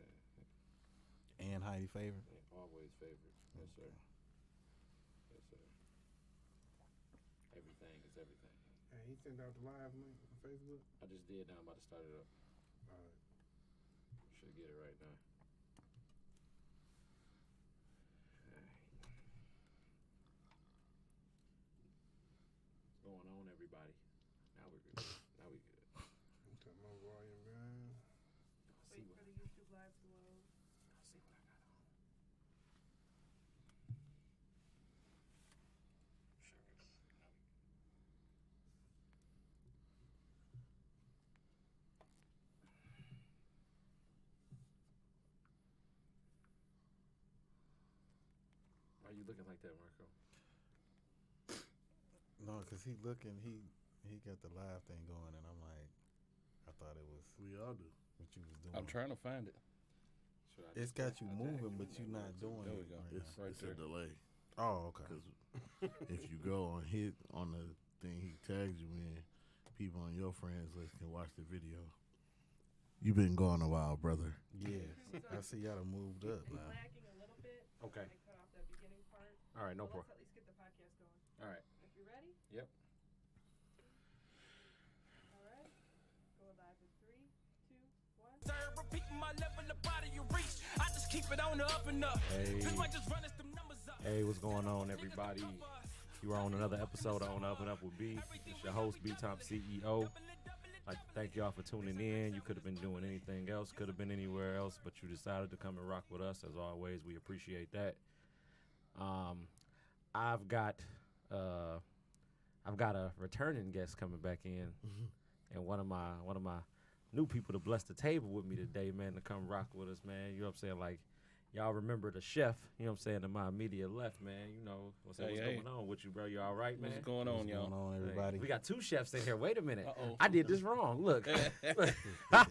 what I'm saying? And highly favored? Yeah, always favored. Yes, sir. Yes, sir. Everything is everything. Hey, he sent out the live link on Facebook? I just did. Now I'm about to start it up. All right. Should get it right now. What's going on, everybody? Now we're good. Now we good. I'm turning my volume down. Wait for the YouTube live to load. I'll see what I got on. Sure. Now we good. Why are you looking like that, Marco? No, because he got the live thing going, and I'm like, I thought it was We all do. what you was doing. I'm trying to find it. It's got you moving, but you're not doing There we it. go. Right It's, now. it's a delay. Oh, okay. Because if you go on the thing he tags you in, people on your friends list can watch the video. You've been gone a while, brother. Yeah, I see y'all done moved up It's now. lagging a little bit. Okay. I cut off that beginning part. All right, no Well, problem. let's at least get the podcast going. All right. If you're ready, Yep. all right. Go live in 3, 2, 1. Repeating my level of body you reach. I just keep it on the up and up. Hey. This might just run us them numbers up. Hey, what's going on, everybody? You are on another episode of On Up and Up with B. It's your host, B-Top CEO. I thank y'all for tuning in. You could have been doing anything else, could have been anywhere else, but you decided to come and rock with us. As always, we appreciate that. I've got a returning guest coming back in, and one of my new people to bless the table with me today, man, to come rock with us, man. You know what I'm saying? Like, y'all remember the chef, you know what I'm saying, to my immediate left, man. You know, what's going on with you, bro? You all right, man? What's going on, What's y'all? going on, everybody? We got two chefs in here. Wait a minute. Uh-oh. I did this wrong. Look. You know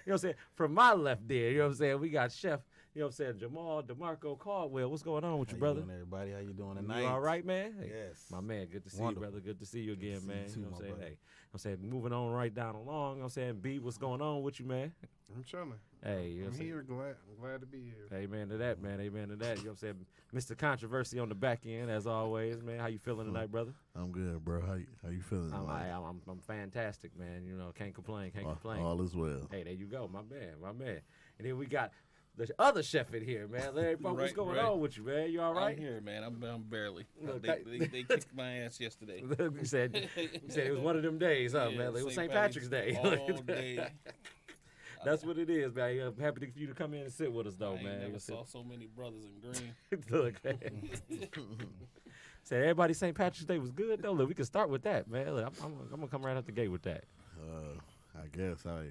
what I'm saying? From my left there, you know what I'm saying? We got Chef, you know what I'm saying, Jamal DeMarco Caldwell. What's going on with How you, brother? doing, everybody? How you doing tonight? You all right, man? Hey, Yes. my man, good to see Wonderful. you, brother. Good to see you again, to see man. you too, You know what my I'm saying? brother. Hey, I'm saying, moving on right down along. You know what I'm saying, B, what's going on with you, man? I'm chilling. Hey, you know what I'm I'm saying? here. I'm glad to be here. Amen to that, man. Amen to that. You know what I'm saying? Mr. Controversy on the back end, as always, man. How you feeling tonight, brother? I'm good, bro. How you feeling? I'm fantastic, man. You know, can't complain, can't complain. All is well. Hey, there you go, my man. And then we got the other chef in here, man. Larry, what's Right, going right. on with you, man? You all right? I'm here, man. I'm barely. Look, They kicked my ass yesterday. you said it was one of them days, huh, man? It was St. Patrick's Day. All day. That's what it is, man. I'm happy for you to come in and sit with us, though, I man. never saw so many brothers in green. Look, man. Said everybody St. Patrick's Day was good, though. Look, we can start with that, man. Look, I'm going to come right out the gate with that. I guess I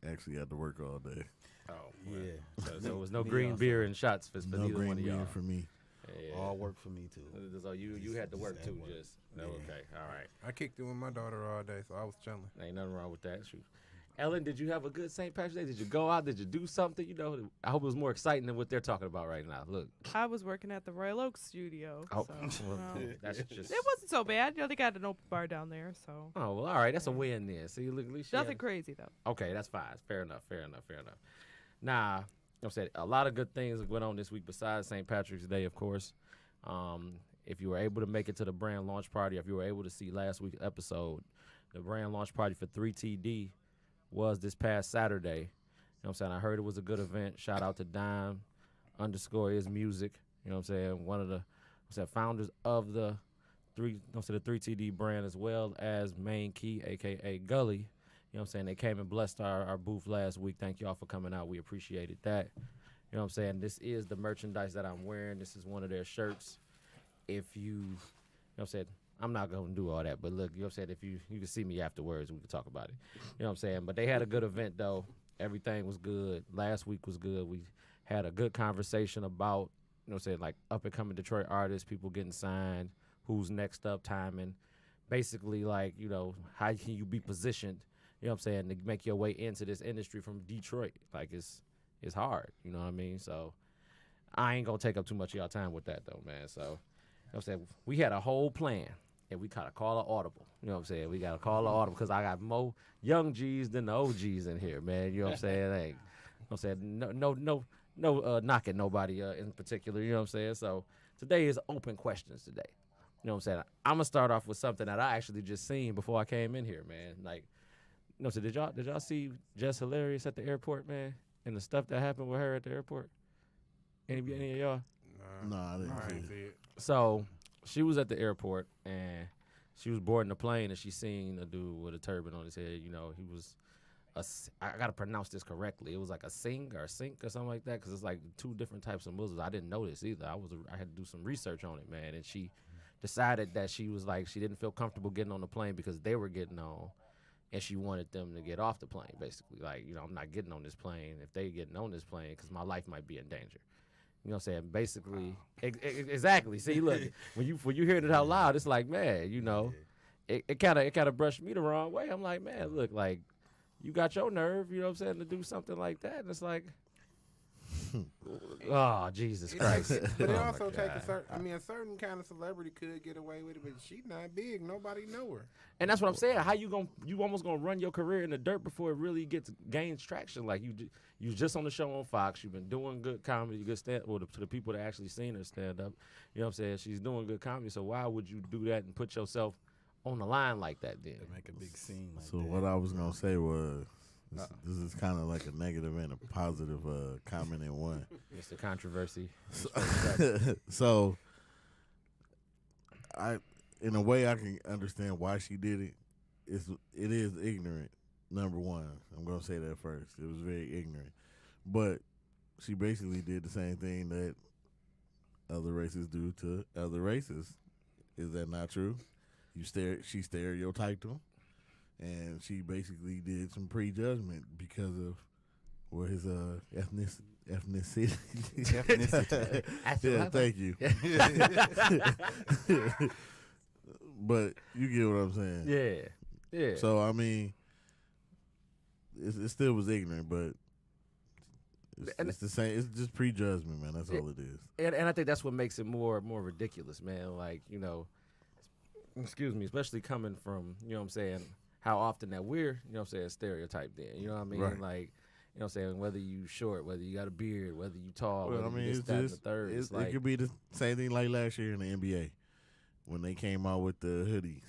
actually had to work all day. Oh, Yeah. So there was no Me green also. beer and shots for No neither green one of beer y'all. for me. Yeah. All work for me, too. So you had to work, Just too, at work. just. Yeah. Okay, all right. I kicked it with my daughter all day, so I was chilling. Ain't nothing wrong with that. Shoot. Ellen, did you have a good St. Patrick's Day? Did you go out? Did you do something? You know, I hope it was more exciting than what they're talking about right now. Look. I was working at the Royal Oak studio. Oh, So, well, it that's just. wasn't so bad. You know, they got an open bar down there, so Oh, well, all right. That's a win then. See, look, at least you nothing had- crazy though. Okay, that's fine. Fair enough. Nah, I'm saying a lot of good things went on this week besides St. Patrick's Day, of course. If you were able to make it to the brand launch party, if you were able to see last week's episode, the brand launch party for 3TD was this past Saturday. You know what I'm saying? I heard it was a good event. Shout out to Dime _ is music. You know what I'm saying? One of the founders of the 3TD brand, as well as Main Key, aka Gully. You know what I'm saying? They came and blessed our booth last week. Thank y'all for coming out. We appreciated that. You know what I'm saying? This is the merchandise that I'm wearing. This is one of their shirts. If you know what I'm saying? I'm not going to do all that, but look, you know what I'm saying? If you can see me afterwards, we can talk about it. You know what I'm saying? But they had a good event, though. Everything was good. Last week was good. We had a good conversation about, you know what I'm saying, like up-and-coming Detroit artists, people getting signed, who's next up, timing. Basically, like, you know, how can you be positioned, you know what I'm saying, to make your way into this industry from Detroit. Like, it's hard, you know what I mean? So I ain't going to take up too much of y'all time with that, though, man. So, you know what I'm saying? We had a whole plan. And we got to call an audible. You know what I'm saying? We got to call an audible because I got more young G's than the OGs in here, man. You know what I'm saying? Hey, I'm saying no knocking nobody in particular. You know what I'm saying? So today is open questions today. You know what I'm saying? I'm gonna start off with something that I actually just seen before I came in here, man. Like, you know, so did y'all see Jess Hilarious at the airport, man, and the stuff that happened with her at the airport? Any of y'all? Nah, I didn't see it. So she was at the airport and she was boarding the plane and she seen a dude with a turban on his head. You know, he was I gotta pronounce this correctly. It was like a Singh or something like that, because it's like two different types of Muslims. I didn't know this either. I had to do some research on it, man. And she decided that she was like, she didn't feel comfortable getting on the plane because they were getting on, and she wanted them to get off the plane. Basically, like, you know, I'm not getting on this plane if they getting on this plane because my life might be in danger. You know what I'm saying? Basically, exactly. See, look, when you hear it out loud, it's like, man, you know, it kind of brushed me the wrong way. I'm like, man, look, like, you got your nerve, you know what I'm saying, to do something like that. And it's like, oh, Jesus Christ. But it Oh, also my take a God. certain, a certain kind of celebrity could get away with it, but she not big. Nobody know her. And that's what I'm saying. How you almost gonna run your career in the dirt before it really gains traction? Like, you just on the show on Fox. You've been doing good comedy, good stand. Well, to the people that actually seen her stand up, you know what I'm saying. She's doing good comedy. So why would you do that and put yourself on the line like that? Then To make a big scene like So that. what I was gonna say was, this is kind of like a negative and a positive comment in one. it's the controversy. So, in a way, I can understand why she did it. It is ignorant. Number one, I'm gonna say that first. It was very ignorant, but she basically did the same thing that other races do to other races. Is that not true? She stereotyped them, and she basically did some prejudgment because of what his ethnicity. Yeah, thank you. But you get what I'm saying. Yeah. So I mean, it still was ignorant, but it's the same. It's just prejudgment, man. That's all it is. And I think that's what makes it more ridiculous, man. Like, you know, excuse me, especially coming from, you know what I'm saying, how often that we're, you know what I'm saying, stereotyped in. You know what I mean? Right. Like, you know what I'm saying, whether you short, whether you got a beard, whether you tall, Well, I whether mean, you this, it's that, and the just third. It's it like, could be the same thing like last year in the NBA when they came out with the hoodies.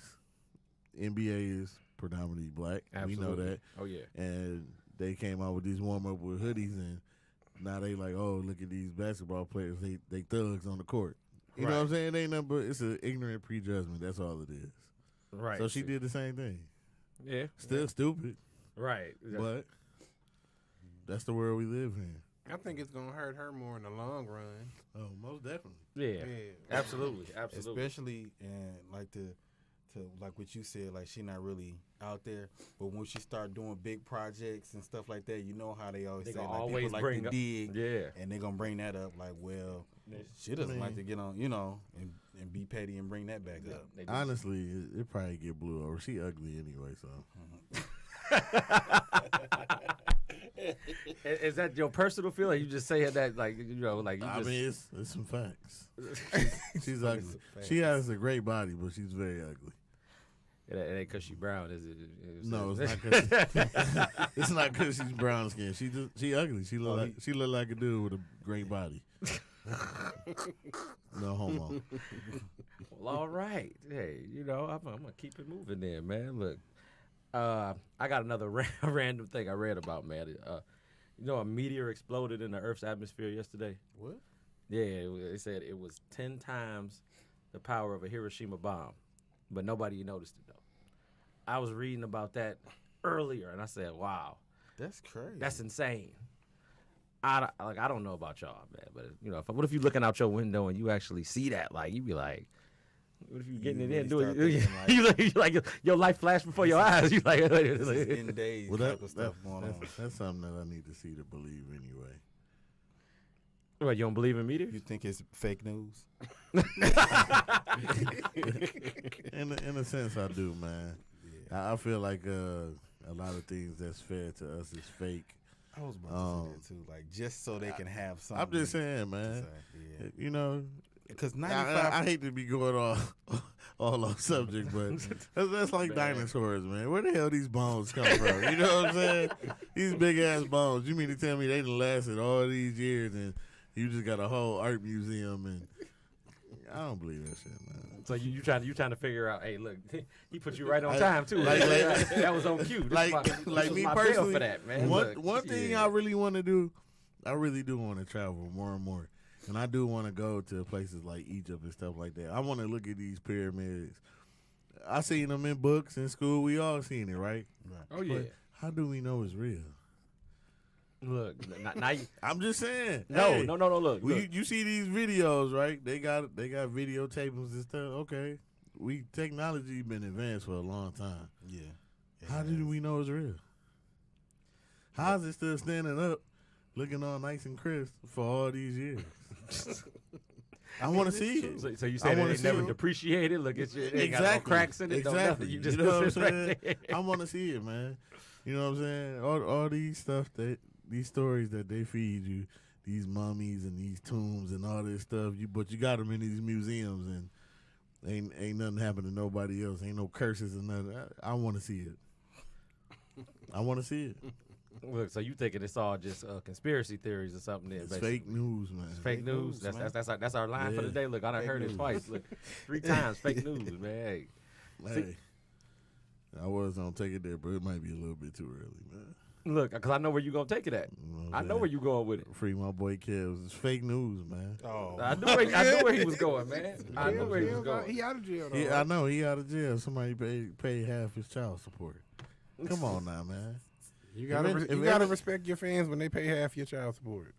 NBA is predominantly black. We know absolutely. that. Oh, yeah. And they came out with these warm up with hoodies, and now they like, oh, look at these basketball players. They thugs on the court. You know what I'm saying? It ain't nothing but it's an ignorant prejudgment. That's all it is. Right. So she did the same thing. Yeah. Still stupid, Right. but that's the world we live in. I think it's gonna hurt her more in the long run. Oh, most definitely. Yeah. Absolutely. Absolutely. Especially and like to like what you said, like she not really out there, but when she start doing big projects and stuff like that, you know how they always They say gonna like always people like bring to up- dig, Yeah. and they gonna bring that up like, well, she doesn't like to get on, you know, and be petty and bring that back up. They do. Honestly, it probably get blew over. She ugly anyway, so. Is that your personal feeling? You just saying that, like, you know, like you I just. mean, it's some facts. She's ugly. She has a great body, but she's very ugly. It ain't because she brown, is it? No, it's not because it's not because she's brown skin. She ugly. She look like a dude with a great body. No homo. Well, all right. Hey, you know, I'm gonna keep it moving then, man. Look, I got another random thing I read about, man. You know, a meteor exploded in the Earth's atmosphere yesterday. What? Yeah, they said it was 10 times the power of a Hiroshima bomb, but nobody noticed it though. I was reading about that earlier, and I said, "Wow, That's crazy. that's insane." I don't know about y'all, man, but you know, what if you looking out your window and you actually see that? Like, you be like, what if you getting You it in? really Do it? start thinking, You like your life flash before your eyes. You like, This is in days Well, type of stuff going on. that's something that I need to see to believe anyway. what? You don't believe in meteors? You think it's fake news? In a sense, I do, man. I feel like a lot of things that's fed to us is fake. I was about to say that too, like just so they can have something. I'm just saying, to man. say. Yeah. You know, Because I hate to be going all off subject, but that's like dinosaurs, man. Where the hell these bones come from? You know what I'm saying? These big ass bones. You mean to tell me they done lasted all these years and you just got a whole art museum? And I don't believe that shit, man. So you trying to figure out? Hey, look, he put you right on Like- time too. like- That was on cue. This Like was me my bill personally, for that, man. one thing I really want to do, I really do want to travel more and more. And I do want to go to places like Egypt and stuff like that. I want to look at these pyramids. I seen them in books in school. We all seen it, right? Oh yeah. But how do we know it's real? Look, now you, I'm just saying. no. Hey, Look. you see these videos, right? They got videotapings and stuff. Okay, technology been advanced for a long time. Yeah. How do we know it's real? How is it still standing up, looking all nice and crisp for all these years? I want to see it. So you I say wanna they see never it. depreciated? Look at you. It ain't got no cracks in it. No nothing. You just know what I'm put it right saying? there. I want to see it, man. You know what I'm saying? All these stuff these stories that they feed you, these mummies and these tombs and all this stuff. But you got them in these museums and ain't nothing happened to nobody else. Ain't no curses or nothing. I want to see it. I want to see it. Look, so you thinking it's all just conspiracy theories or something? Then, It's basically. fake news, man. It's fake news. That's our line for Yeah. the day. Look, I done Fake heard it news. twice. Look, 3 times. Fake news, man. Hey. Hey, I was gonna take it there, but it might be a little bit too early, man. Look, because I know where you gonna take it at. You know what I I'm know where saying? you going with it. Free my boy Kevs. It's fake news, man. Oh, I knew where he was going, man. I knew where he was going. He out of jail though. Yeah, I know he out of jail. Somebody paid half his child support. Come on now, man. You gotta If you it- gotta respect your fans when they pay half your child support.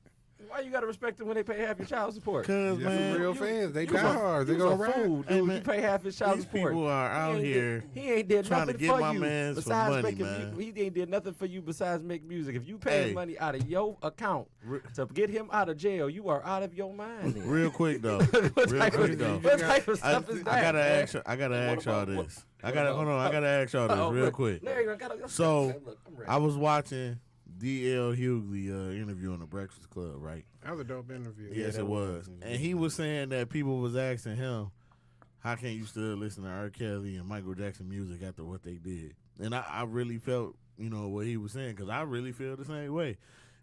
Why you gotta respect them when they pay half your child support? Cause That's man, some real fans. They You die hard. They was gonna a ride. fool, dude. Hey, You man, pay half his child these support. people are out here He ain't did trying to nothing get for my you mans for besides money, making man. He ain't did nothing for you besides make music. If you pay Hey. money out of your account to get him out of jail, you are out of your mind. then. real quick though. What Real type quick of- though. what type of I stuff is that? gotta man? ask y'all this. I gotta ask y'all Uh-oh, this real look, quick. Larry, I gotta- So, look, I'm ready. I was watching D.L. Hughley interview on the Breakfast Club, right? That was a dope interview. Yes, it was. And he was saying that people was asking him, how can you still listen to R. Kelly and Michael Jackson music after what they did? And I really felt, what he was saying, because I really feel the same way.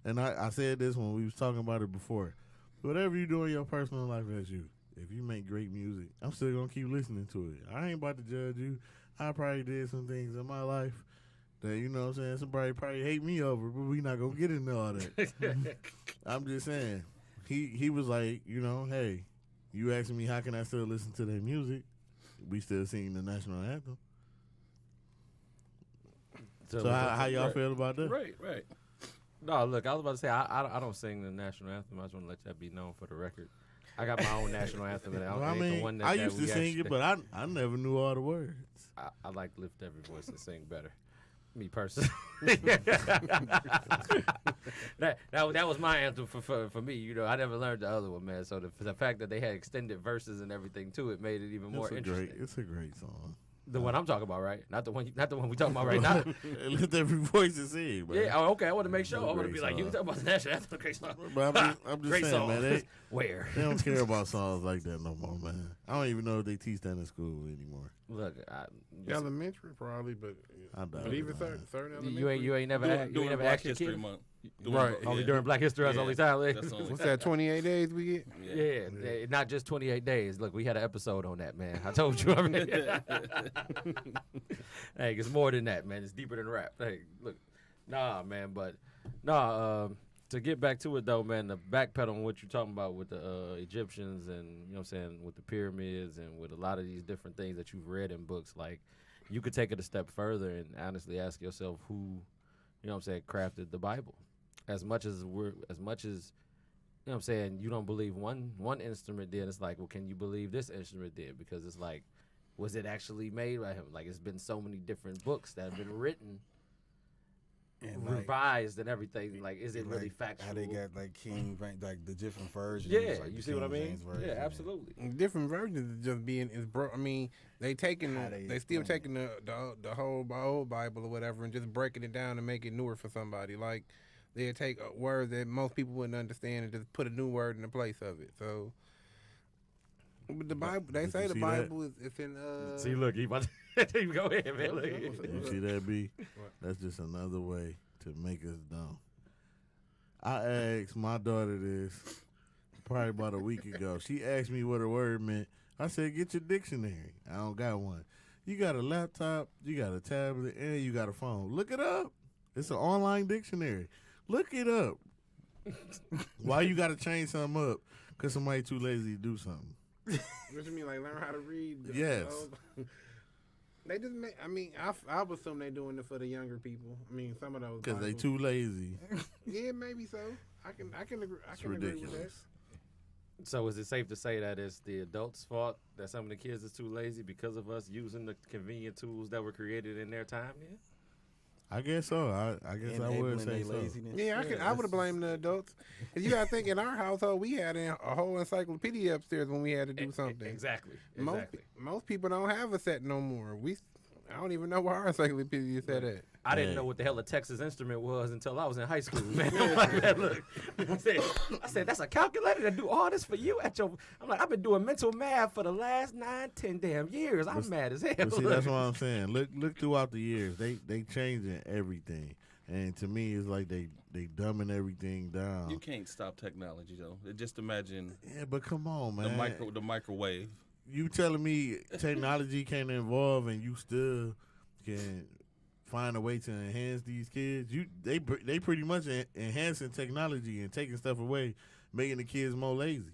And I said this when we was talking about it before. Whatever you do in your personal life, that's you. If you make great music, I'm still going to keep listening to it. I ain't about to judge you. I probably did some things in my life that, you know what I'm saying, somebody probably hate me over, but we not going to get into all that. I'm just saying. He was like, hey, you asking me how can I still listen to their music? We still singing the national anthem. So how y'all right. feel about that? Right. No, look, I was about to say I don't sing the national anthem. I just want to let that be known for the record. I got my own national anthem, and Well, I ain't the one that I that used to we sing actually- it, but I never knew all the words. I like to lift every voice and sing better. Me personally. that was my anthem for me. I never learned the other one, man. So the fact that they had extended verses and everything to it made it even more interesting. It's a great song. The one I'm talking about, right? Not the one we talking about right now. Lift every voice and sing, man. Yeah. Oh, okay. I want to make sure. I want to Great be like, you song. talking about the national anthem? Great song. But I'm just Great saying, song. man. Where? They don't care about songs like that no more, man. I don't even know if they teach that in school anymore. Look, Elementary probably, but I doubt but even it, man. third elementary. you ain't never Doing never Black asked your History kid? Month. Right. Only during Black History Month, Yeah. only time. That's the only What's that? 28 days we get. Yeah, not just 28 days. Look, we had an episode on that, man. I told you already. Hey, it's more than that, man. It's deeper than rap. Hey, look, man, but to get back to it though, man, the backpedal on what you're talking about with the Egyptians and what I'm saying, with the pyramids and with a lot of these different things that you've read in books, like you could take it a step further and honestly ask yourself who, what I'm saying, crafted the Bible. As much as you know what I'm saying, you don't believe one instrument did, it's like, well, can you believe this instrument did? Because it's like, was it actually made by him? Like, it's been so many different books that have been written, and revised and everything. Like, is it really factual? How they got like King, like the different versions. Yeah, like you the see what I King mean? James version Yeah, and- absolutely. Different versions is just being is bro. I mean, they taking How they they still explain taking the whole old Bible or whatever and just breaking it down and make it newer for somebody. Like they take a word that most people wouldn't understand and just put a new word in the place of it. So But the Bible, they Did say you the see that? Bible is it's in. See, look, he about to go ahead, man. Look. You see that, B? What? That's just another way to make us dumb. I asked my daughter this probably about a week ago. She asked me what a word meant. I said, get your dictionary. I don't got one. You got a laptop, you got a tablet, and you got a phone. Look it up. It's an online dictionary. Look it up. Why you got to change something up? Because somebody too lazy to do something. What you mean, like learn how to read? Yes. They just make. I mean, I would assume they doing it for the younger people. I mean, some of those. Because they Bibles- too lazy. Yeah, maybe so. I can agree. I It's can agree with that. ridiculous. So is it safe to say that it's the adults' fault that some of the kids is too lazy because of us using the convenient tools that were created in their time? Yeah. I guess so. I guess I would say so. laziness. Yeah, I would have blamed the adults. 'Cause you got to think, in our household, we had a whole encyclopedia upstairs when we had to do something. Exactly. Most people don't have a set no more. I don't even know where our encyclopedia set at. I didn't Yeah. know what the hell a Texas Instrument was until I was in high school, man. I'm like, man, look, I said, that's a calculator that do all this for you at your. I'm like, I've been doing mental math for the last 9-10 damn years. I'm mad as hell. But see, that's what I'm saying. Look throughout the years, they changing everything, and to me, it's like they dumbing everything down. You can't stop technology though. Just imagine Yeah, but come on, man. the microwave. You telling me technology can't evolve and you still can find a way to enhance these kids? They pretty much enhancing technology and taking stuff away, making the kids more lazy.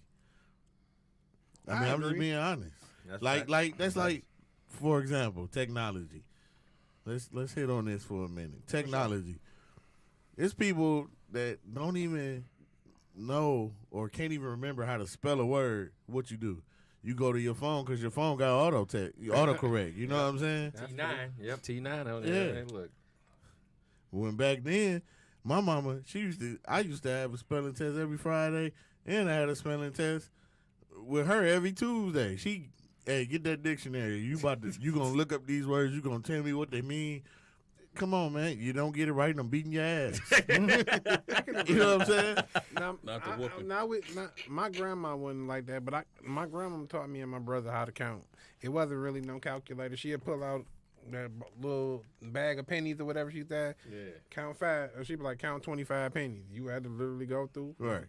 I mean, I'm just agree. being honest. Like for example, technology. Let's hit on this for a minute. Technology. It's people that don't even know or can't even remember how to spell a word. What you do? You go to your phone because your phone got autocorrect. You know what I'm saying? T9. Yep, T9 on Yeah. there. Man, look. When back then, my mama, I used to have a spelling test every Friday, and I had a spelling test with her every Tuesday. Hey, get that dictionary. You gonna look up these words? You gonna tell me what they mean? Come on, man. You don't get it right, and I'm beating your ass. You know what I'm saying? Not the whooping. My grandma wasn't like that, but my grandma taught me and my brother how to count. It wasn't really no calculator. She'd pull out that little bag of pennies or whatever she said. Yeah. Count 5. Or she'd be like, count 25 pennies. You had to literally go through. Right.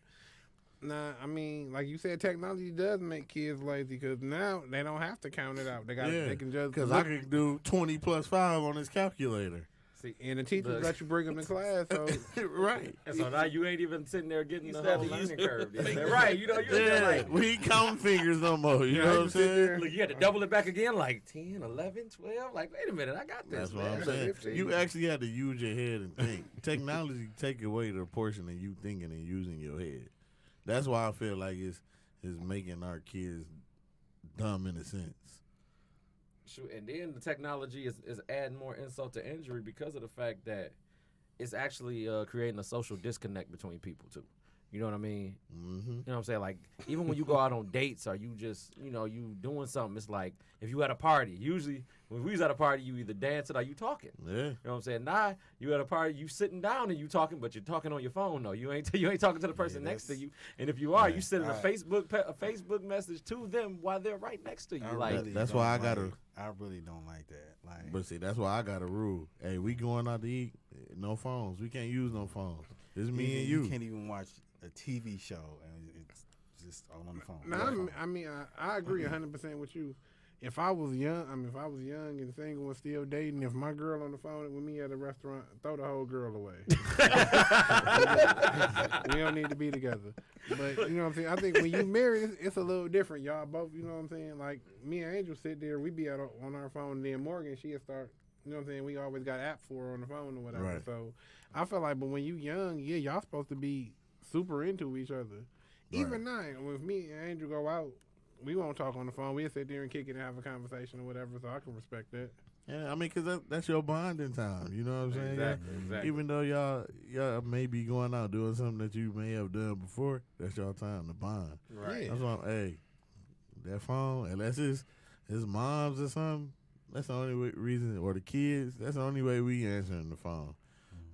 Nah, I mean, like you said, technology does make kids lazy because now they don't have to count it out. They can just because I can do 20 plus 5 on this calculator. See, and the teachers let you bring them in class. So Right. and so now you ain't even sitting there getting the said whole to use learning your curve. Yeah, fingers. right. You know, you're Yeah, like, we ain't counting fingers no more. You know what I'm saying? look, you had to double it back again, like 10, 11, 12. Like, wait a minute, I got this. That's what man. I'm saying. 15. You actually had to use your head and think. Technology take away the portion of you thinking and using your head. That's why I feel like it's making our kids dumb in a sense. Shoot, and then the technology is adding more insult to injury because of the fact that it's actually creating a social disconnect between people too. You know what I mean? Mm-hmm. You know what I'm saying? Like, even when you go out on dates or you just, you doing something, it's like, if you at a party, usually when we was at a party, you either dancing or you talking. Yeah. You know what I'm saying? Nah, you at a party, you sitting down and you talking, but you're talking on your phone though. You ain't talking to the person next to you. And if you are, you sending a Facebook message to them while they're right next to you. That's why I gotta. I really don't like that. Like, But see, that's why I got a rule. Hey, we going out to eat, no phones. We can't use no phones. It's me and you. You can't even watch a TV show and it's just all on the phone. No, I agree 100% with you. If I was young, and single and still dating, if my girl on the phone with me at a restaurant, throw the whole girl away. We don't need to be together. But you know what I'm saying? I think when you married, it's a little different. Y'all both, you know what I'm saying? Like me and Angel sit there, we be out on our phone, and then Morgan, she'll start. You know what I'm saying? We always got app for her on the phone or whatever. Right. So I feel like, but when you young, yeah, y'all supposed to be super into each other. Even now, when me and Angel go out, we won't talk on the phone. We'll sit there and kick it and have a conversation or whatever, so I can respect that. Yeah, I mean, because that's your bonding time. You know what I'm saying? Exactly. Even though y'all may be going out doing something that you may have done before, that's your time to bond. Right. Yeah. That's why, that phone, unless it's his mom's or something, that's the only reason, or the kids, that's the only way we answering the phone.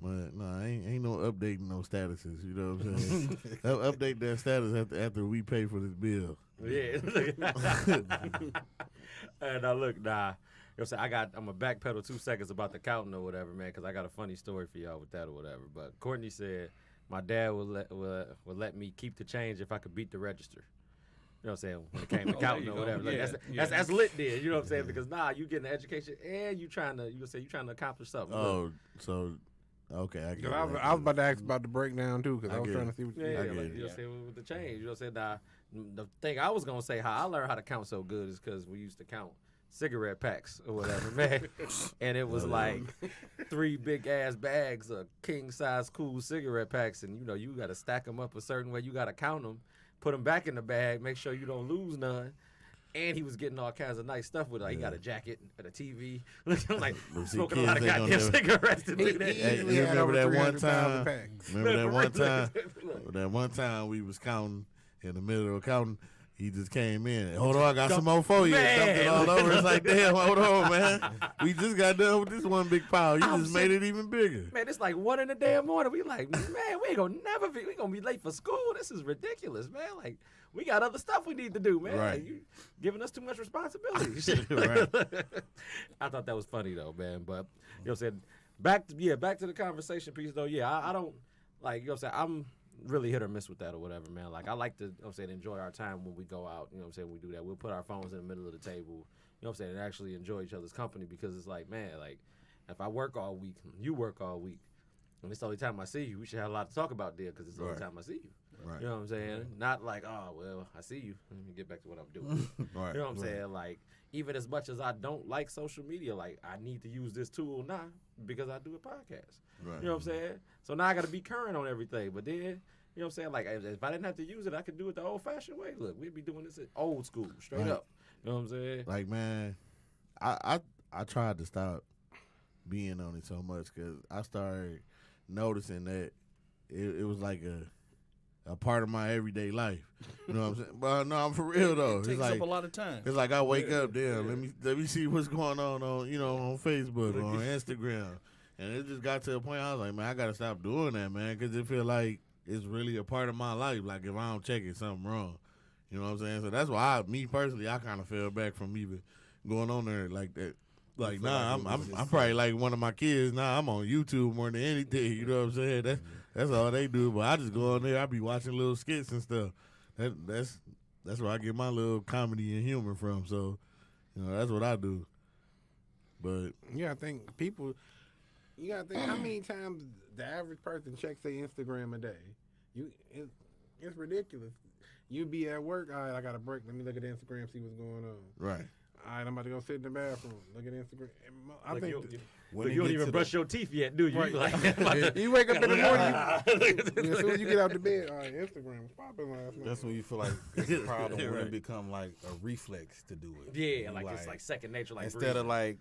But no, ain't no updating no statuses. You know what I'm saying? Update that status after we pay for this bill. Yeah. And look, you know what I'm saying? I'm going to backpedal 2 seconds about the counting or whatever, man, because I got a funny story for y'all with that or whatever. But Courtney said my dad would let me keep the change if I could beat the register. You know what I'm saying? When it came to counting or whatever. Like, that's lit there. You know what I'm saying? Because you getting an education and you trying to accomplish something. Oh, so okay, I get it. I was about to ask about the breakdown too, because I was trying to see what you yeah, did. like, you know what I'm saying, with the change. You know what I'm saying? The thing I was gonna say how I learned how to count so good is because we used to count cigarette packs or whatever, man. And it was like 3 big ass bags of king size cool cigarette packs, and you know you got to stack them up a certain way. You got to count them, put them back in the bag, make sure you don't lose none. And he was getting all kinds of nice stuff with it. Like, he got a jacket and a TV. I'm like, smoking a lot of goddamn cigarettes to do that. Hey, you remember that one time? That one time we was counting in the middle of counting. He just came in. Hold on, I got some more for you. Dumped it all over. It's like, damn, hold on, man. We just got done with this one big pile. You just made it even bigger. Man, it's like 1 in the damn morning. We like, man, we ain't gonna never be. We gonna be late for school. This is ridiculous, man. Like, we got other stuff we need to do, man. Right. Like, you giving us too much responsibility. Right. I thought that was funny though, man. But you know what I'm saying? Back to the conversation piece though. Yeah, I don't like, you know what I'm saying? I'm really hit or miss with that or whatever, man. Like, I like to, you know what I'm saying, enjoy our time when we go out. You know what I'm saying? We do that. We'll put our phones in the middle of the table. You know what I'm saying? And actually enjoy each other's company, because it's like, man, like, if I work all week, you work all week, and it's the only time I see you, we should have a lot to talk about there, because it's the only time I see you. Right. You know what I'm saying? Not like, oh, well, I see you. Let me get back to what I'm doing. Right. You know what I'm saying? Like, even as much as I don't like social media, like, I need to use this tool now because I do a podcast. Right. You know what I'm saying? So now I got to be current on everything. But then, you know what I'm saying? Like, if I didn't have to use it, I could do it the old-fashioned way. Look, we'd be doing this old school, straight up. You know what I'm saying? Like, man, I tried to stop being on it so much because I started noticing that it was like a part of my everyday life. You know what I'm saying? But no, I'm for real though. It takes up a lot of time. It's like I wake up, damn, let me see what's going on on Facebook, on Instagram. And it just got to a point I was like, man, I got to stop doing that, man, because it feel like it's really a part of my life. Like, if I don't check it, something wrong. You know what I'm saying? So that's why me personally, I kind of fell back from even going on there like that. Like, nah, I'm probably like one of my kids. Nah, I'm on YouTube more than anything. You know what I'm saying? That's all they do. But I just go on there. I be watching little skits and stuff. That's where I get my little comedy and humor from. So, you know, that's what I do. But yeah, I think you gotta think how many times the average person checks their Instagram a day. It's ridiculous. You be at work, all right, I got a break. Let me look at Instagram, see what's going on. right. All right, I'm about to go sit in the bathroom. Look at Instagram. I Like, think you don't even brush your teeth yet, do you? Right. You like, you wake up in the morning. As soon as you get out the bed, all right, Instagram was popping last night. That's when you feel like it's a problem when it become like a reflex to do it. yeah, like it's like second nature. Like, instead of like,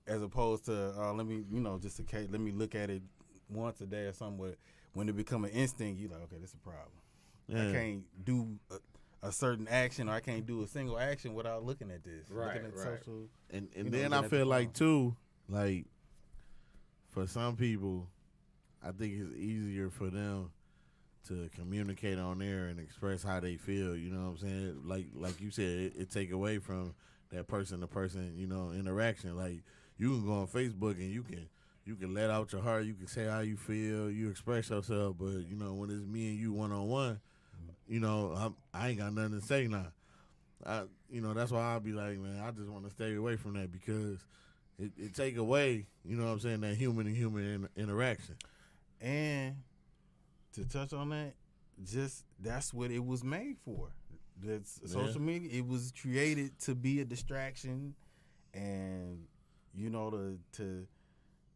as opposed to let me, just in case, let me look at it once a day or something. But when it become an instinct, you like, okay, this is a problem. Yeah. I can't do a certain action, or I can't do a single action without looking at this. Right, looking at right. social. And You know, then looking I at the feel like phone. too, like for some people, I think it's easier for them to communicate on there and express how they feel. You know what I'm saying? Like you said, it take away from that person to person, interaction. Like, you can go on Facebook and you can let out your heart. You can say how you feel. You express yourself. But when it's me and you one-on-one, I ain't got nothing to say now. That's why I'll be like, man, I just want to stay away from that, because it take away, that human and human interaction. And to touch on that, that's what it was made for. That's social media. It was created to be a distraction, and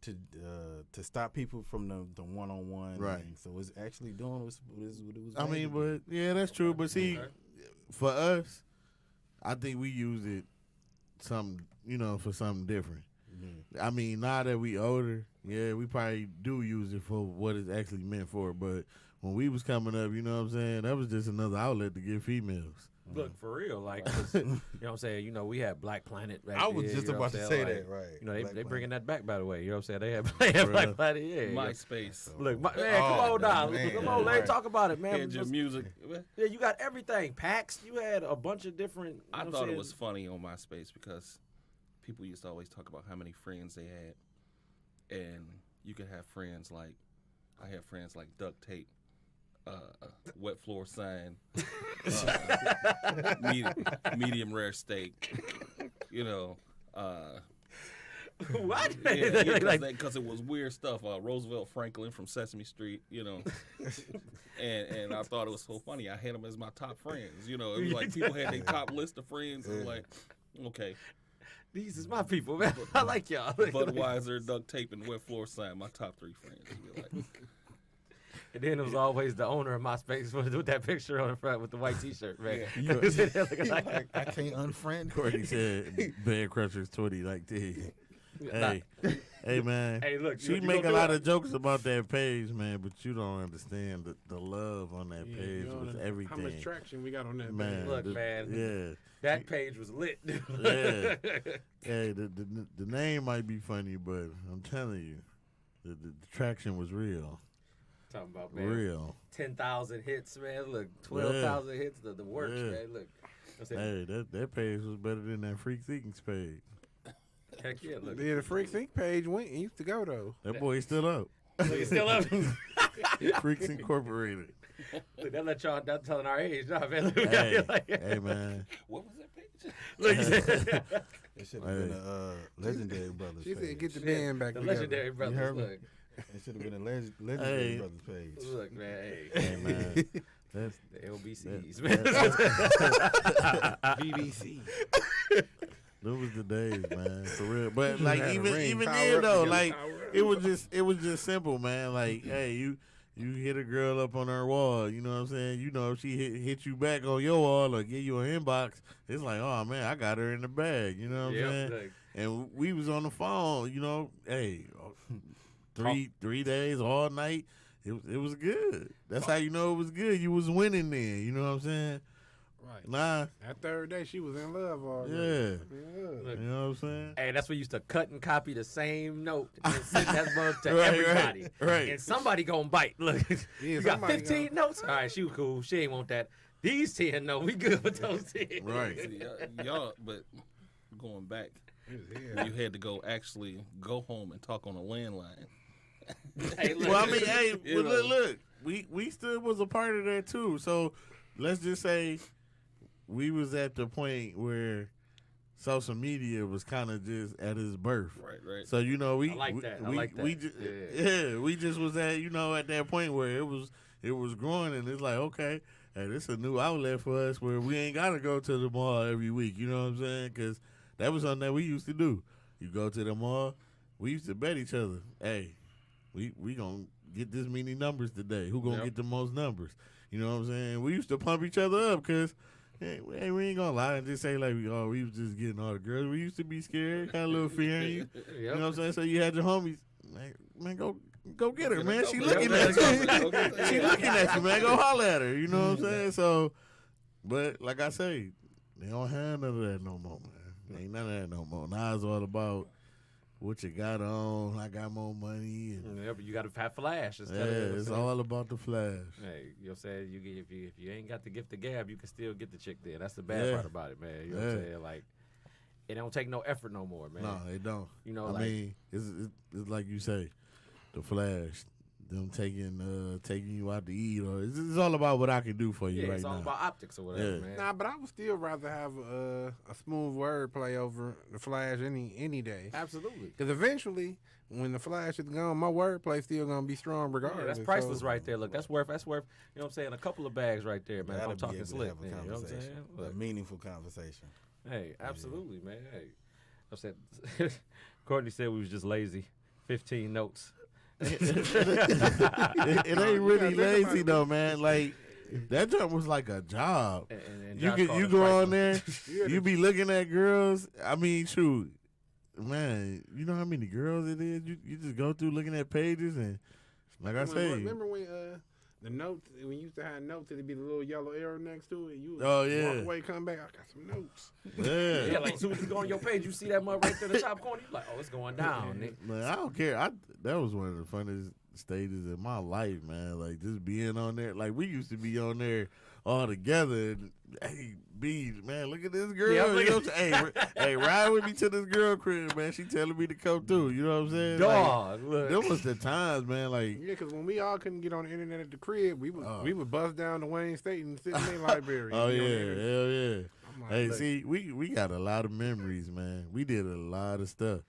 to stop people from the one-on-one. Right. And so it's actually doing what it was. I mean, but yeah, that's true. But see, for us, I think we use it for something different. I mean, now that we older, yeah, we probably do use it for what it's actually meant for. But when we was coming up, you know what I'm saying, that was just another outlet to get females. Look, for real, like, 'cause, you know what I'm saying? You know, we had Black Planet back I was there, just you know what about I'm to saying? say Like, that, right? You know, Black they bringing Planet. that back, by the way. You know what I'm saying? They had Black Planet, yeah. MySpace. Look, man, Oh, come on now. man. Come on, let's Right. talk about it, man. And your music. Yeah, you got everything. Packs, you had a bunch of different. You I know what thought I'm it saying? was funny on MySpace because people used to always talk about how many friends they had. And you could have friends like, I had friends like duct tape, wet floor sign, medium rare steak, you know. What? Because it was weird stuff. Roosevelt Franklin from Sesame Street, you know. and I thought it was so funny. I had them as my top friends, you know. It was like people had their top list of friends. And like, okay. These is my people, man. I like y'all. Budweiser, duct tape, and wet floor sign, my top 3 friends. Like, And then it was always the owner of MySpace with that picture on the front with the white T-shirt, man. Yeah. I can't unfriend. Courtney said Band Crushers 20 like this. Hey man. Hey, look, she you make gonna a do lot it? of jokes about that page, man, but you don't understand the love on that Yeah, page you know was how everything. much traction we got on that Man, page. Look, man. Yeah. That page was lit. Yeah. Hey, the name might be funny, but I'm telling you, the traction was real. Talking about, man. Real. 10,000 hits, man. Look, 12,000 hits. The works, Yeah. man. Look. I'm saying, Hey, that page was better than that Freak Seekings page. heck yeah, look. Yeah, the Freak Sync page went and used to go though. That boy still up. Look, it's still up. Freaks Incorporated. Look, that let y'all not telling our age, nah, man. Look, Hey man. what was that page? look, he said, It should have been a Legendary Brothers She page. said, "Get the band back the together." legendary brothers. heard me? Look, It should have been a Legendary Hey. Brothers page. look, man. Hey, Hey man. That's the LBCs, that- man. BBC. Those was the days, man, for real. But like Had a even ring, even power then up though, together, like power up. it was just simple, man. Like, hey, you hit a girl up on her wall, you know what I'm saying? You know, if she hit you back on your wall or give you an inbox, it's like, oh man, I got her in the bag, you know what I'm saying? Look. And we was on the phone, you know, hey, 3 days all night. It was good. That's how you know it was good. You was winning then, you know what I'm saying? Right. Nah, That third day, she was in love already. yeah. Look. You know what I'm saying? Hey, that's when you used to cut and copy the same note and send that mug to Right, everybody. right. And somebody gonna bite. Look, you got somebody 15 notes? All right, she was cool. She ain't want that. These 10, no, we good with those 10. Right. See, y'all, but going back, It was here. you had to actually go home and talk on a landline. Hey, look. Well, I mean, hey, You well, know. look, we still was a part of that too. So let's just say we was at the point where social media was kind of just at its birth. Right. So you know, we I like that. I we, like that. We just, Yeah. we just was at at that point where it was growing, and it's like, okay, hey, this is a new outlet for us where we ain't gotta go to the mall every week. You know what I'm saying? Because that was something that we used to do. You go to the mall, we used to bet each other. Hey, we gonna get this many numbers today. Who gonna Yep. get the most numbers? You know what I'm saying? We used to pump each other up because. Hey, we ain't gonna lie and just say like we was just getting all the girls. We used to be scared, had a little fear in you. You know what I'm saying? So you had your homies, man, go get her, man. She looking at you. She looking at you, man. Go holler at her. You know what I'm saying? So, but like I say, they don't have none of that no more, man. Ain't none of that no more. Now it's all about what you got on. I got more money. And, Yeah, but you got to have flash instead yeah, of, you know what I'm it's saying? all about the flash. Hey, you know what I'm saying? If you ain't got the gift of gab, you can still get the chick there. That's the bad Yeah. part about it, man. You know what I'm Yeah. saying? Like, it don't take no effort no more, man. No, they don't. You know, I like, mean, it's like you say, the flash, them taking you out to eat, or it's all about what I can do for you yeah, right it's all now. about optics or whatever, Yeah. man. Nah, but I would still rather have a smooth word play over the Flash any day. Absolutely. Because eventually, when the Flash is gone, my wordplay still gonna be strong Yeah, regardless. that's priceless So, right there. Look, that's worth, you know what I'm saying, a couple of bags right there, man. If I'm Gotta be talking able to slick, have a man, you know what I'm saying? conversation, a Look, meaningful conversation. hey, absolutely, man. Hey, I said, Courtney said we was just lazy. 15 notes. it ain't really think about lazy it. though, man. Like that job was like a job. And You Josh can called you us go on priceless. there, you be looking at girls. I mean, shoot, man, you know how many girls it is. You just go through looking at pages and like I say, remember when The notes, when you used to have notes, it'd be the little yellow arrow next to it. You would Oh, yeah. walk away, come back. I got some notes. Yeah, like as soon as you go on your page, you see that mug right there in the top corner. You like, oh, it's going down. Nigga. Man, I don't care. That was one of the funniest stages in my life, man. Like just being on there. Like we used to be on there all together. And, hey, B, man, look at this girl. Yeah, you know what I'm saying? Hey, ride with me to this girl crib, man. She telling me to come through. You know what I'm saying? Dog, look. Them was the times, man. Like, Yeah, because when we all couldn't get on the internet at the crib, we would bust down to Wayne State and sit in the library. oh and be on the yeah, internet. hell yeah. I'm like, Hey, look, see, we got a lot of memories, man. We did a lot of stuff,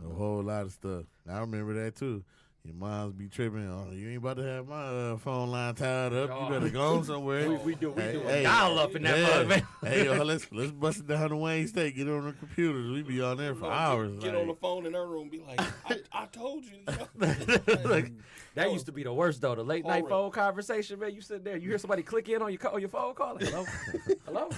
a whole lot of stuff. I remember that too. Your moms be tripping. Oh, you ain't about to have my phone line tied up. Oh. You better go somewhere. We do Hey, a dial up in that mug, man. Hey, yo, let's bust it down to Wayne State. Get on the computers. We be on there for hours. Get on the phone in her room and be like, I told you. Like, That used to be the worst though. The late night Horrid. phone conversation, man. You sit there, you hear somebody click in on your phone call. Like, hello, hello,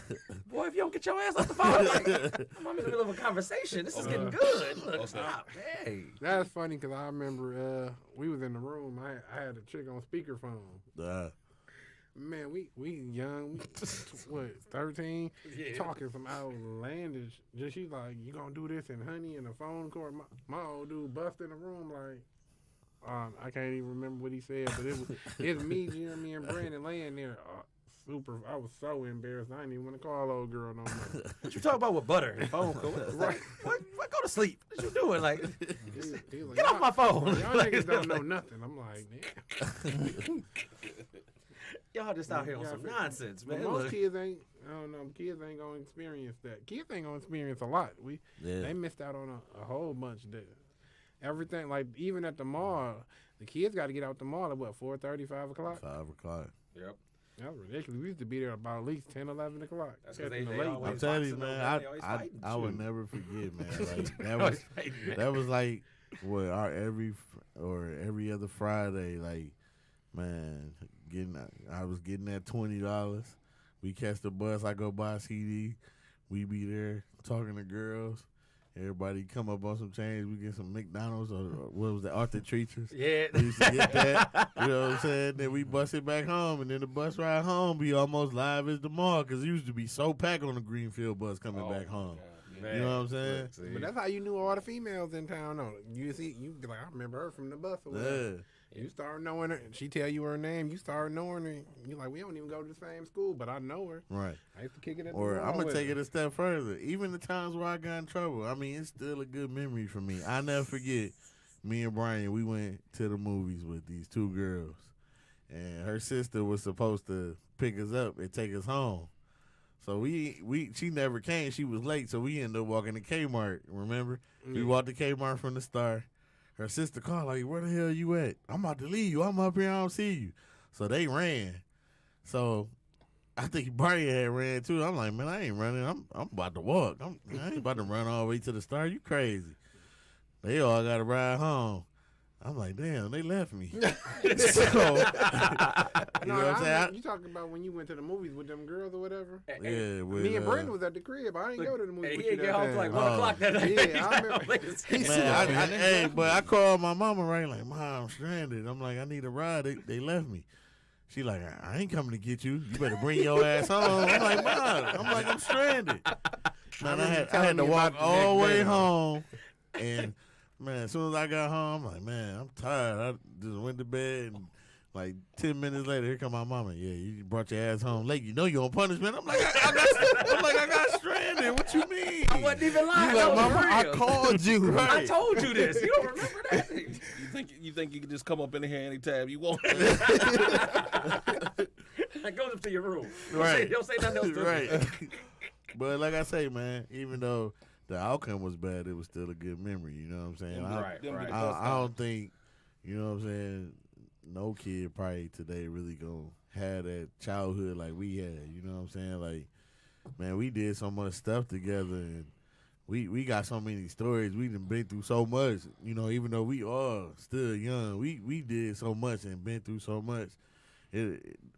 boy. If you don't get your ass off the phone, like, I'm in the middle of a conversation. This is getting good. Look, stop, hey. that's funny because I remember we was in the room. I had a chick on speakerphone. Man, we young, what, 13? Yeah. Talking some outlandish. Just she's like, you gonna do this and honey in the phone call. My old dude bust in the room like, I can't even remember what he said, but it's me, Jeremy, and Brandon laying there. Super, I was so embarrassed. I didn't even want to call old girl no more. What you talking about with butter and phone call? Right. What? Go to sleep. What you doing? Like, He was like, get off my phone. Y'all Like, niggas don't know nothing. I'm like, damn. y'all just out here on Yeah, some but- nonsense, But man. most Look. kids ain't. I don't know. Kids ain't gonna experience that. Kids ain't gonna experience a lot. yeah. They missed out on a whole bunch of that. Everything, like even at the mall, the kids got to get out the mall at what, 4:30, 5 o'clock? 5 o'clock. Yep. That was ridiculous. We used to be there about at least 10, 11 o'clock. That's 'cause Catching they the late always I'm ones. telling you, boxing man. over, they always fighting. I would Shoot. never forget, man. Like that was like what our every other Friday. Like, man, I was getting that $20. We catch the bus. I go buy a CD. We be there talking to girls. Everybody come up on some change. We get some McDonald's or what was that, Arthur Treacher's. Yeah. We used to get that. You know what I'm saying? Then we bus it back home, and then the bus ride home be almost live as the mall because it used to be so packed on the Greenfield bus coming back home. You know what I'm saying? Look, see. But that's how you knew all the females in town. No, you be like, I remember her from the bus. Or whatever. Yeah. You start knowing her. She tell you her name. You start knowing her. You like, we don't even go to the same school, but I know her. Right. I used to kick it at Or the mall I'm gonna with take her. it a step further. Even the times where I got in trouble, I mean, it's still a good memory for me. I never forget. Me and Brian, we went to the movies with these two girls, and her sister was supposed to pick us up and take us home. So she never came. She was late, so we ended up walking to Kmart. Remember, we walked to Kmart from the start. Her sister called like, "Where the hell you at? I'm about to leave you. I'm up here. I don't see you." So they ran. So I think Brian had ran too. I'm like, man, I ain't running. I'm about to walk. I ain't about to run all the way to the start. You crazy? They all got to ride home. I'm like, damn, they left me. So, you know what I'm saying? You talking about when you went to the movies with them girls or whatever? Yeah, with, Me and Brandon was at the crib. I didn't go to the movies Hey, with he you didn't get that home till like time. 1 o'clock that night. Yeah, I remember. Man, hey, but I called my mama right like, Mom, I'm stranded. I'm like, I need a ride. They left me. She like, I ain't coming to get you. You better bring your ass home. I'm like, Mom, I'm stranded. Man, I had to walk all the way home. And, man, as soon as I got home, I'm like, man, I'm tired. I just went to bed and like 10 minutes later, here come my mama. Yeah, you brought your ass home late. You know you on punishment. I'm like, I got stranded. What you mean? I wasn't even lying. You That like, was Mama, I real. called you. I Right. told you this. You don't remember that? You think you can just come up in here anytime you want? I goes up to your room. Right. Don't say nothing else to me. Right. But like I say, man, even though the outcome was bad, it was still a good memory. You know what I'm saying? Right. I don't think, you know what I'm saying, no kid probably today really gonna have that childhood like we had. You know what I'm saying? Like, man, we did so much stuff together, and we got so many stories. We done been through so much. You know, even though we all still young, we did so much and been through so much.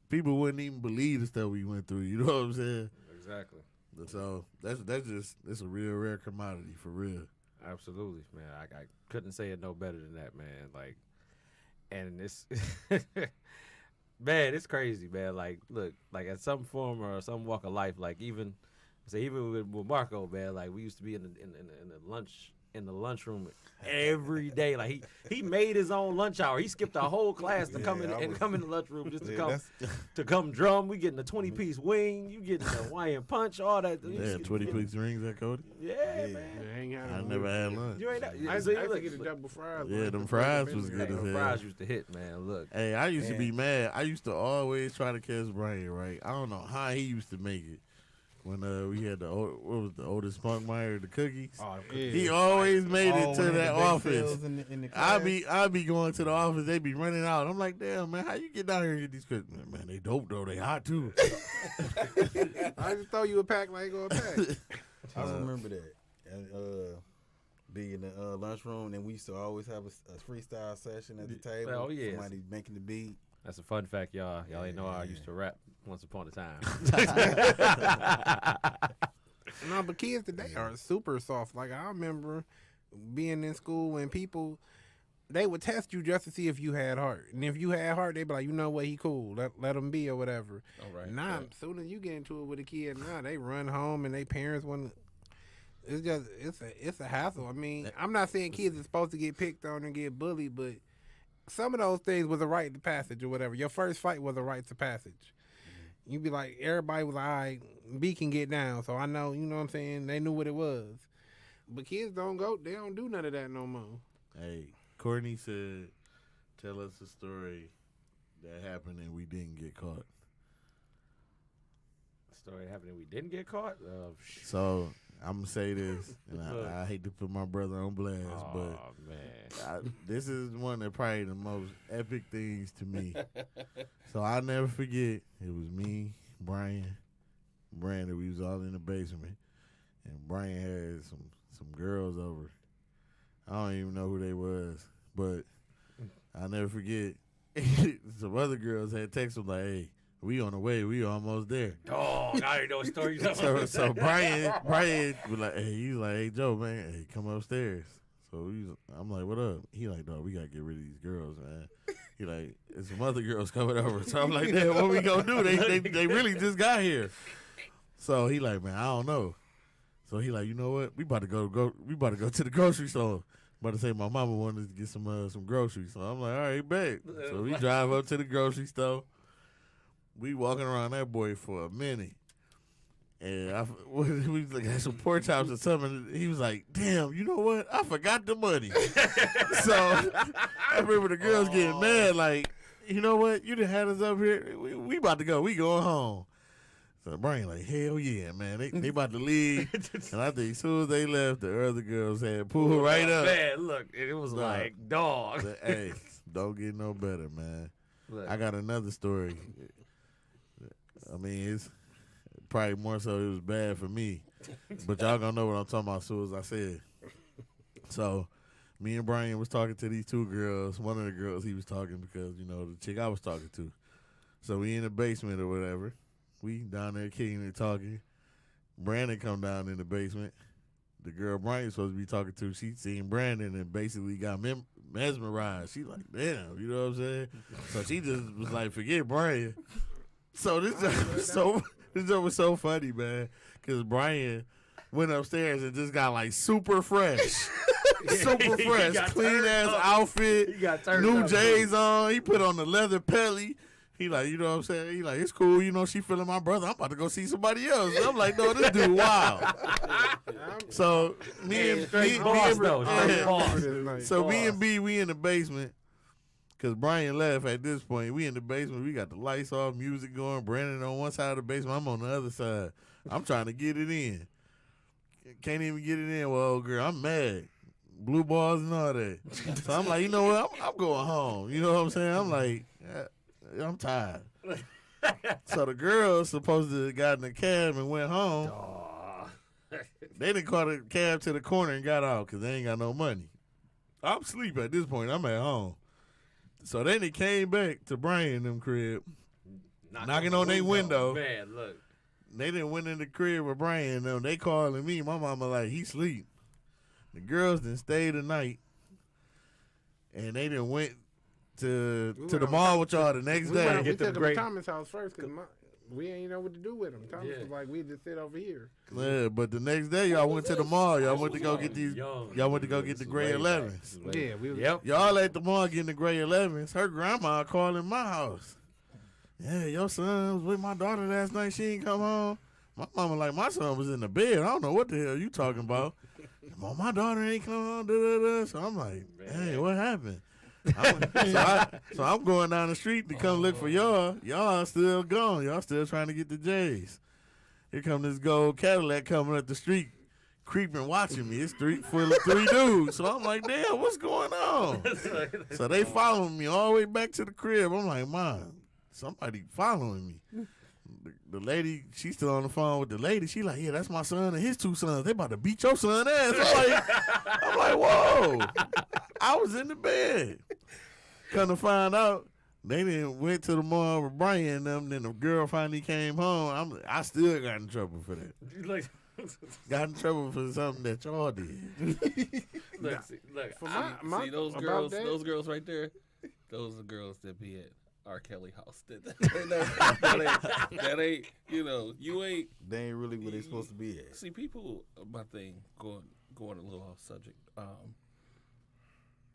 People wouldn't even believe the stuff we went through. You know what I'm saying? Exactly. So that's a real rare commodity for real. Absolutely, man. I couldn't say it no better than that, man. Like, and it's Man, it's crazy, man. Like, look, like at some form or some walk of life, like even with Marco, man, like we used to be in the lunchroom every day. Like he made his own lunch hour. He skipped a whole class to come in and come in the lunchroom just to come drum. We getting a 20-piece wing. You getting the Hawaiian punch, all that. Yeah, 20-piece rings at Cody. Yeah, man. I never had lunch. You ain't. I used to get the double fries. Yeah, them fries was good as hell. Fries used to hit, man. Look. Hey, I used to be mad. I used to always try to catch Brian, right? I don't know how he used to make it. When we had the oldest Spunkmeyer, the cookies, he always made it to that office. I be going to the office, they be running out. I'm like, damn man, how you get down here and get these cookies? Man, they dope though, they hot too. I just throw you a pack like go a pack. I remember that. And, be in the lunchroom, and we used to always have a freestyle session at the table. Oh yeah, somebody making the beat. That's a fun fact, y'all. Y'all ain't know I used to rap once upon a time. No, but kids today are super soft. Like I remember being in school when people they would test you just to see if you had heart, and if you had heart, they'd be like, you know what, he cool, let him be or whatever. All right. Now, as soon as you get into it with a kid, now they run home and they parents want. It's a hassle. I mean, I'm not saying kids are supposed to get picked on and get bullied, but some of those things was a rite of passage or whatever. Your first fight was a rite of passage. Mm-hmm. You'd be like, everybody was like, all right, B can get down. So I know, you know what I'm saying? They knew what it was. But kids they don't do none of that no more. Hey, Courtney said, tell us a story that happened and we didn't get caught. Story that happened and we didn't get caught? So I'm going to say this, and I hate to put my brother on blast, but man. this is one of probably the most epic things to me. So I'll never forget, it was me, Brian, Brandon, we was all in the basement, and Brian had some girls over. I don't even know who they was, but I'll never forget, some other girls had texted him like, hey, we on the way. We almost there. Oh, I already know what story you're talking about. So Brian was like, hey, he's like, hey, Joe, man, hey, come upstairs. So I'm like, what up? He like, dog, we got to get rid of these girls, man. He like, there's some other girls coming over. So I'm like, damn, what we going to do? They really just got here. So he like, man, I don't know. So he like, you know what? We about to go to the grocery store. About to say my mama wanted to get some groceries. So I'm like, all right, bet. So we drive up to the grocery store. We walking around that boy for a minute. And we was like, had some pork chops or something. He was like, damn, you know what? I forgot the money. So I remember the girls getting mad, like, you know what? You done had us up here. We about to go. We going home. So Brian like, hell yeah, man. They about to leave. And I think as soon as they left, the other girls had pulled right up. Man, look, it was like, dog. Hey, don't get no better, man. Look. I got another story. I mean, it's probably more so it was bad for me. But y'all gonna know what I'm talking about as soon as I say it. So, me and Brian was talking to these two girls. One of the girls he was talking because, you know, the chick I was talking to. So, we in the basement or whatever. We down there kicking and talking. Brandon come down in the basement. The girl Brian was supposed to be talking to, she seen Brandon and basically got mesmerized. She like, damn, you know what I'm saying? So, she just was like, forget Brian. So this was so funny, man, because Brian went upstairs and just got like super fresh, clean ass outfit, new J's on. He put on the leather pelly. He like, you know what I'm saying? He like, it's cool, you know, she feeling my brother. I'm about to go see somebody else. And I'm like, no, this dude wild. So me and B, we in the basement. Because Brian left at this point. We in the basement. We got the lights off, music going. Brandon on one side of the basement. I'm on the other side. I'm trying to get it in. Can't even get it in. Well, old girl, I'm mad. Blue balls and all that. So I'm like, you know what? I'm going home. You know what I'm saying? I'm like, I'm tired. So the girls supposed to have gotten a cab and went home. They didn't call the cab to the corner and got out because they ain't got no money. I'm asleep at this point. I'm at home. So then they came back to Brian and them crib, knocking on their window. Man, look. They didn't went in the crib with Brian and them. They calling me. My mama like, he sleep. The girls done stayed the night. And they done went to the mall with y'all the next day. We Get them took him great- to Thomas' house first because we ain't know what to do with him. Thomas Yeah. was like, we just sit over here. Yeah, but the next day y'all went to the mall. Y'all went to go get these. Young. Y'all went to go get the gray 11s. Yeah, we was. Yep. Y'all at the mall getting the gray 11s. Her grandma calling my house. Yeah, your son was with my daughter last night. She ain't come home. My mama like, my son was in the bed. I don't know what the hell you talking about. Well, my daughter ain't come home. Da, da, da. So I'm like, hey, what happened? So I'm going down the street to come look for y'all. Y'all still gone. Y'all still trying to get the J's. Here come this gold Cadillac coming up the street, creeping, watching me. It's full of three dudes. So I'm like, damn, what's going on? So they following me all the way back to the crib. I'm like, Mom, somebody following me. The lady, she's still on the phone with the lady. She like, yeah, that's my son and his two sons. They about to beat your son ass. I'm like, whoa. I was in the bed. Come to find out, they didn't went to the mall with Brian and them. Then the girl finally came home. I still got in trouble for that. Got in trouble for something that y'all did. Look, For See those about girls, that? those girls right there. Those are girls that be at R. Kelly house. that ain't, you ain't. They ain't really where they supposed to be at. See, people, my thing, going a little off subject.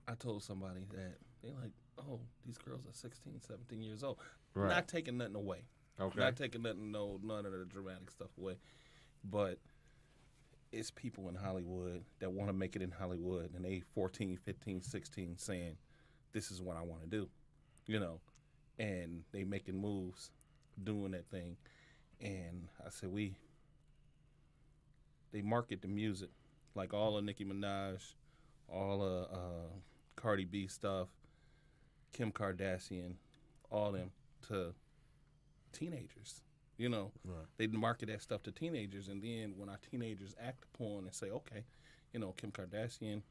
I told somebody that they're like, oh, these girls are 16, 17 years old. Right. Not taking nothing away. Okay. Not taking nothing, none of the dramatic stuff away. But it's people in Hollywood that want to make it in Hollywood, and they 14, 15, 16 saying, this is what I want to do, and they making moves, doing that thing. And I said, they market the music, like all of Nicki Minaj, all of Cardi B stuff, Kim Kardashian, all them to teenagers. Right. They market that stuff to teenagers, and then when our teenagers act upon and say, okay, Kim Kardashian,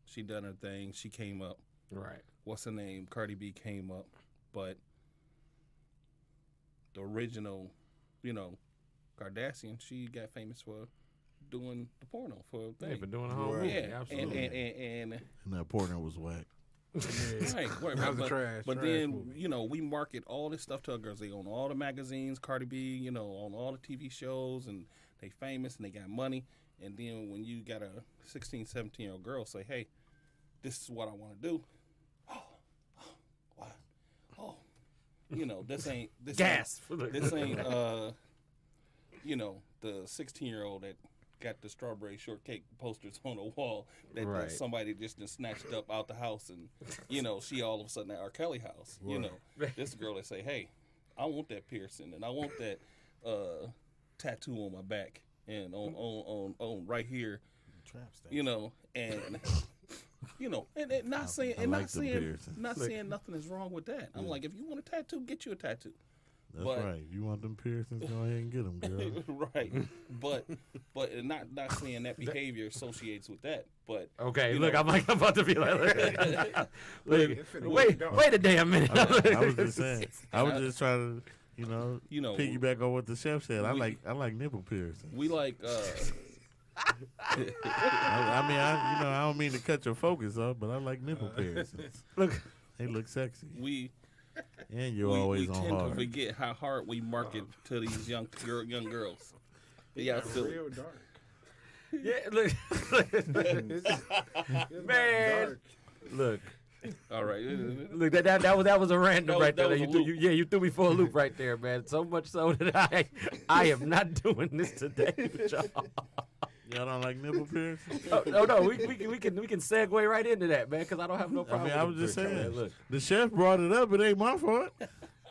she done her thing, she came up. Right. What's her name? Cardi B came up, but the original, Kardashian, she got famous for doing the porno for a thing. They've been doing a whole Right. movie. Yeah, Absolutely. and And that partner was whack. right, That was trash. But trash then movie. we market all this stuff to our girls. They own all the magazines, Cardi B, on all the TV shows, and they famous and they got money. And then when you got a 16, 17-year-old girl say, "Hey, this is what I want to do," what? Oh, this ain't this Gas. Ain't, this ain't the 16-year-old that got the strawberry shortcake posters on the wall that Right. somebody just snatched up out the house, and she all of a sudden at R. Kelly house. This girl that say, "Hey, I want that piercing and I want that tattoo on my back and on right here," Trap station. and and not saying I and like not them saying piercings. not saying nothing is wrong with that. I'm like, if you want a tattoo, get you a tattoo. That's But- right. If you want them piercings, go ahead and get them, girl. Right, but not saying that behavior associates with that, but Okay, you look, know. I'm about to be like, look, It's finna wait, go dark. wait a damn minute. I was just saying. I was just trying to, you know, piggyback on what the chef said. I we- like nipple piercings. we like I don't mean to cut your focus off, but I like nipple piercings. Look, They look sexy, we and you're we always on tend to hard. forget how hard we market to these young girls. Yeah, I feel it. Real dark. yeah, look, It's Man. dark. look, All right. look. That was a random That was- right there. that was You a threw, loop. you threw me for a loop right there, man. So much so that I am not doing this today with y'all. Y'all don't like nipple piercings? No. We can segue right into that, man, because I don't have no I problem. mean, I with was just the picture, saying. man. Look, The chef brought it up. It ain't my fault.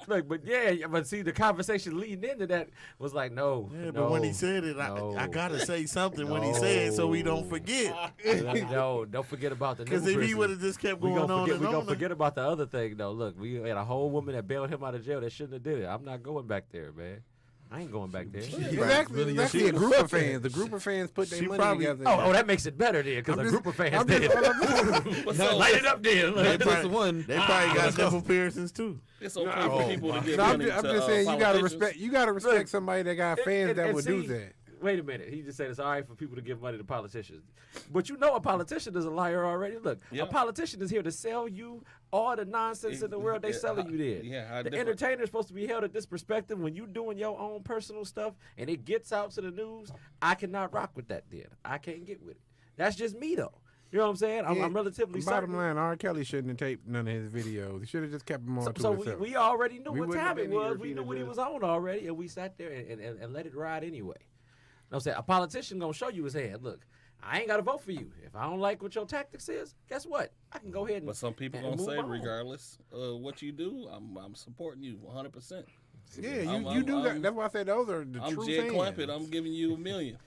look, but see, the conversation leading into that was like, no, Yeah, no, but when he said it, no. I gotta say something when he said it so we don't forget. no, don't forget about the Because nipple if he piercing. would have just kept We going gonna on forget. and We gonna on, forget about the other thing though. Look, we had a whole woman that bailed him out of jail that shouldn't have did it. I'm not going back there, man. I ain't going back there. It's actually a group of fans. The group of fans put their She money probably- together. Oh, that makes it better then, because a group of fans did. Light it up then. They Look. probably, they probably got nipple piercings too. It's okay for people to give No, I'm money just, I'm to just saying you gotta politicians. respect. You gotta respect somebody that got fans And- that and would see, do that. Wait a minute. He just said it's all right for people to give money to politicians. But you know a politician is a liar already. Look, Yeah. a politician is here to sell you all the nonsense in the world they selling you there. Yeah, how The different. entertainer's supposed to be held at this perspective. When you doing your own personal stuff and it gets out to the news, I cannot rock with that then. I can't get with it. That's just me though. You know what I'm saying? I'm relatively Bottom certain. line, R. Kelly shouldn't have taped none of his videos. He should have just kept them on to So himself. we already knew We what wouldn't time have it been here was. if We he'd knew have what he just- was on already, and we sat there and let it ride anyway. You know what I'm saying? A politician gonna show you his hand. Look, I ain't gotta vote for you. If I don't like what your tactics is, guess what? I can go ahead and. But some people and gonna move say, on. regardless of what you do, I'm supporting you 100%. Yeah, you I'm- do I'm- that. That's why I said those are the I'm true Jed fans. Clampett. I'm giving you $1 million.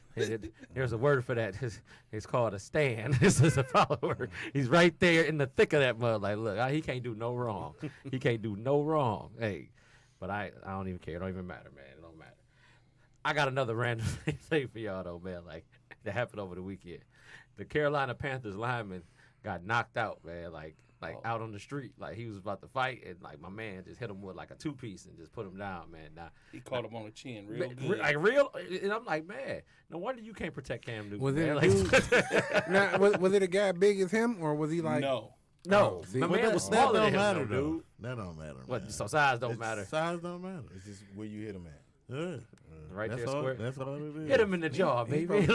There's a word for that. It's called a stand. This is a follower. He's right there in the thick of that mud. Like, look, he can't do no wrong. He can't do no wrong. Hey, but I don't even care. It don't even matter, man. It don't matter. I got another random thing for y'all though, man. Like that happened over the weekend. The Carolina Panthers lineman got knocked out, man. Like out on the street. Like he was about to fight, and like my man just hit him with like a 2-piece and just put him down, man. Now He caught him on the chin real good. like real, and I'm like, man, no wonder you can't protect Cam Newton. Was man. it, Like, now, was it a guy big as him, or was he like? No. no, see, my but man was That smaller don't than him, matter though, dude. That don't matter. What? man. So size don't matter. Size don't matter. It's just where you hit him at. Yeah. Right That's there, all. square. That's all it is. Hit him in the jaw, baby.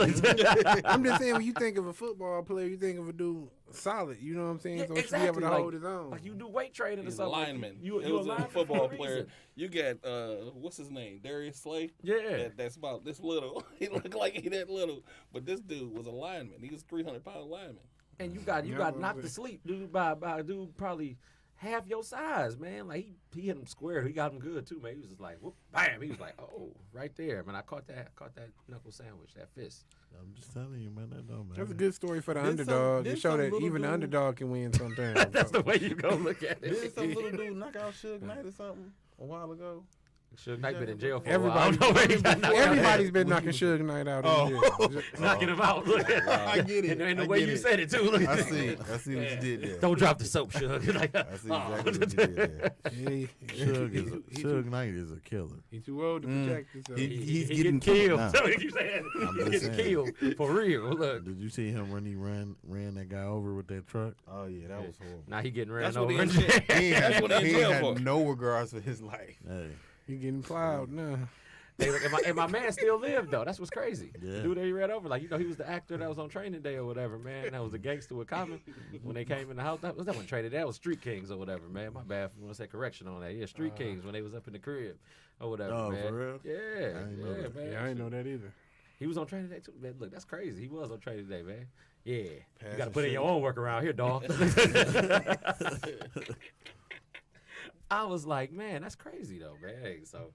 I'm just saying, when you think of a football player, you think of a dude solid. You know what I'm saying? Yeah, So he should be able exactly. to Like- hold his own. Like you do weight training or He's a something. lineman. You It a was a lineman football for a player. reason. You got what's his name? Darius Slay. Yeah. That's about this little. He looked like he that little, but this dude was a lineman. He was 300-pound lineman. And you got Yeah, knocked but- to sleep, dude, by a dude probably half your size, man. Like he hit him square. He got him good too, man. He was just like, whoop, bam. He was like, oh, right there, man. I caught that knuckle sandwich, that fist. I'm just telling you, man. That don't matter. That's a good story for the Did underdog. some to show that little even the dude- underdog can win sometimes. That's the way you go look at Did it. some little dude knock out Suge Knight or something a while ago? Suge Knight been in jail for Everybody- a while. I don't know where he got knocked out. Everybody's been knocking Suge Knight out. Oh. In jail. knocking him out. Look at I get it. And the I way get you it. said it too. Look I at see. that. I see what you did there. Don't drop the soap, Suge. Like, I see exactly what you did there. Suge Knight is a killer. He's too old to protect himself. He's he getting killed. now. So you saying I'm he just getting saying. killed for real. Look. Did you see him when he ran that guy over with that truck? Oh yeah, that was horrible. Now he getting ran That's over. what he in jail. That's what he in He jail had for. no regards for his life. Hey, He getting plowed now. Hey, look, and my man still lived though. That's what's crazy. Yeah. The dude that he ran over, like he was the actor that was on Training Day or whatever, man. That was the gangster with Common when they came in the house. That wasn't Training Day. That was Street Kings or whatever, man. My bad. I want to say correction on that. Yeah, Street Kings when they was up in the crib or whatever, Oh, man. for real? Yeah, I didn't know that. man. Yeah, I didn't know that either. He was on Training Day too, man. Look, that's crazy. He was on Training Day, man. Yeah, you got to Passing put in shit. your own work around here, dog. I was like, man, that's crazy though, man. Hey, so.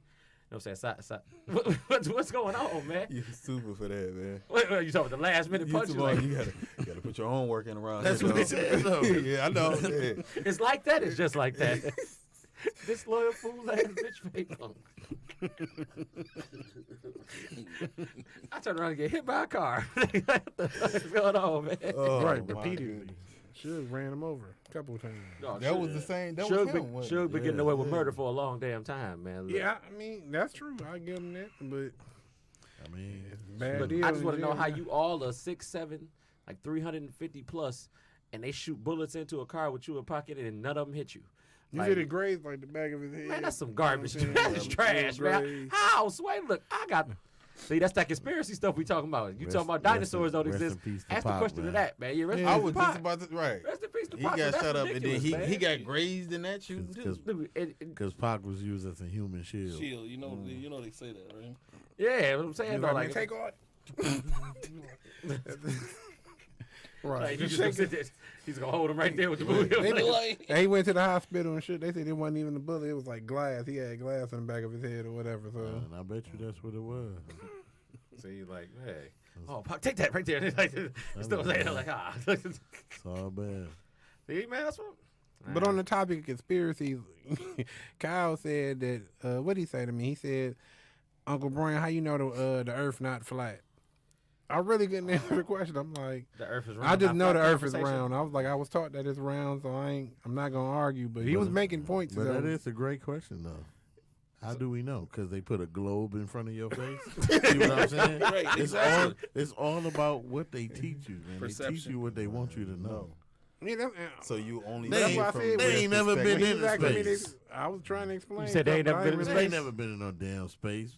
You know what I'm saying? What's going on, man? You super for that, man. Wait, you talking about the last minute You punches? tomorrow, Like, you gotta put your own work in around. That's here, what he dog. said, though. Yeah, I know. Yeah. it's like that. It's just like that. This loyal fool ass bitch fake punk. I turned around and get hit by a car. What the fuck is going on, man? Oh, Right, my repeatedly. goodness. Suge ran him over a couple of times. No, That Suge- was the same. That Suge was been, him. wasn't Suge it? been getting Yeah, away with yeah. murder for a long damn time, man. Look. Yeah, I mean, that's true. I give him that. But I mean, bad But deal. I just in want to know jail. how you all are 6'7", like 350 plus, and they shoot bullets into a car with you in pocket and none of them hit you. You Like, said it grazed like the back of his head. Man, that's some You know what I'm garbage. saying? That's trash, man. Grazed. How? Sway, look, I got. See, that's that conspiracy stuff we talking about. You Rest- talking about rest dinosaurs in- don't rest in exist. peace to Ask the Pac, question man. of that, man. Yeah, rest I in was peace just to about to right. Rest in peace to He Pac, got that's shut up and then ridiculous, he man. got grazed in that shooting too. because Pac was used as a human shield. Shield, you know they say that, right? Yeah, what I'm saying He's though, like, like, man, take on. like Right. you just gonna sit there, he's gonna hold him right there with the movie. They- Like, And he went to the hospital and shit. They said it wasn't even a bullet. It was like glass. He had glass in the back of his head or whatever. So And I bet you that's what it was. See, like, hey, oh, Pac, take that right there. Like, still saying, like, ah. It's all bad. See, man, that's what. But on the topic of conspiracies, Kyle said that, what did he say to me? He said, Uncle Brian, how you know the earth not flat? I really couldn't answer the question. I'm like, The Earth is round. I just not know the flat earth is conversation. round. I was like, I was taught that it's round, so I'm not going to argue. But he was making points. But though. that is a great question, though. How do we know? Because they put a globe in front of your face. See what I'm saying? Right, It's exactly. all about what they teach you, man. They teach Perception. you what they want you to know. Yeah, that's, So you only They see ain't- it from they their ain't never been perspective. in exactly. space. I was trying to explain. You said they ain't stuff, never but I been in ain't They really- ain't never been in no damn space.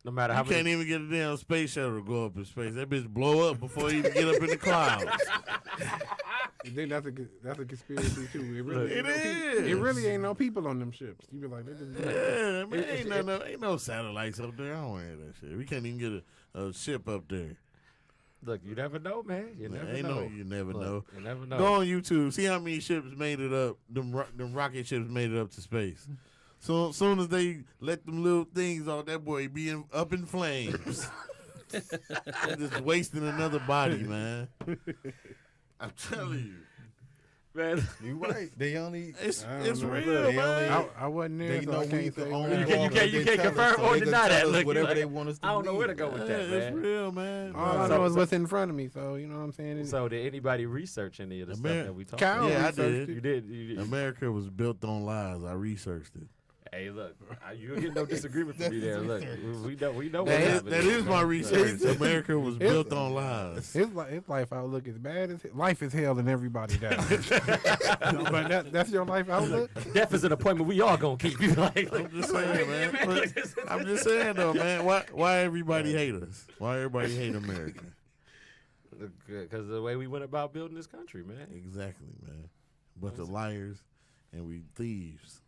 No matter You how can't many. even get a damn space shuttle to go up in space. That bitch blow up before you even get up in the clouds. You think that's a conspiracy too? It really, It ain't no is. It really ain't no people on them ships. You be like, they just Yeah, man, ain't no satellites up there. I don't want to hear that shit. We can't even get a ship up there. Look, you never know, man. You never know. You never Look, know. You never know. Go on YouTube. See how many ships made it up. Them rocket ships made it up to space. So soon as they let them little things off, that boy be up in flames. Just wasting another body, man. I'm telling you. Man, You right. They only It's I don't know. real, They man. only- I wasn't there, they so know I we can't can say. only where- You can't- walk what they confirm tell us, or so they deny gonna that. tell us Look, whatever like, they want us to I don't know where to believe. go with Yeah, that, it's man. real, man. All I know is what's in front of me. So you know what I'm saying. So did anybody research any of the stuff that we talked Kyle about? Yeah, I researched did. You did. You did. America was built on lies. I researched it. Hey, look, you don't get no disagreement from me there. Look, we know what That happened. is my research. America was built on lies. His life outlook is bad as life is hell and everybody dies. But that's your life outlook. Death is an appointment we all gonna keep. You like, I'm just saying, man. But I'm just saying, though, man. Why everybody hate us? Why everybody hate America? because of the way we went about building this country, man. Exactly, man. Bunch of liars and we thieves.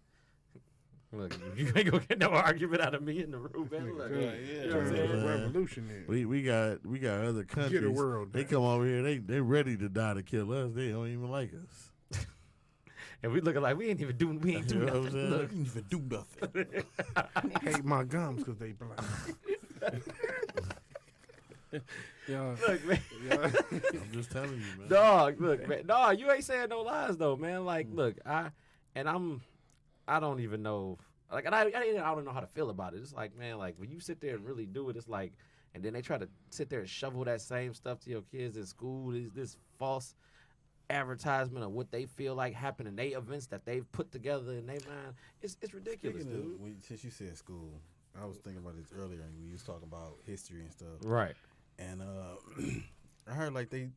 Look, you ain't gonna get no argument out of me in the room, man. Look, Yeah, you know what I'm saying? Revolutionary. We got other countries. world They back. come over here. They ready to die to kill us. They don't even like us. And we looking like we ain't do You know what I'm nothing. saying? Look, You didn't even do nothing. Hate my gums because they black. Yeah. look, man. I'm just telling you, man. Dog, look, man. Dog, you ain't saying no lies though, man. Like, look, I don't even know. Like, and I don't know how to feel about it. It's like, man, like when you sit there and really do it, it's like, and then they try to sit there and shovel that same stuff to your kids in school. This false advertisement of what they feel like happened in their events that they've put together in their mind. It's ridiculous, Speaking dude. of, since you said school, I was thinking about this earlier, and we was talking about history and stuff. Right. And I heard like they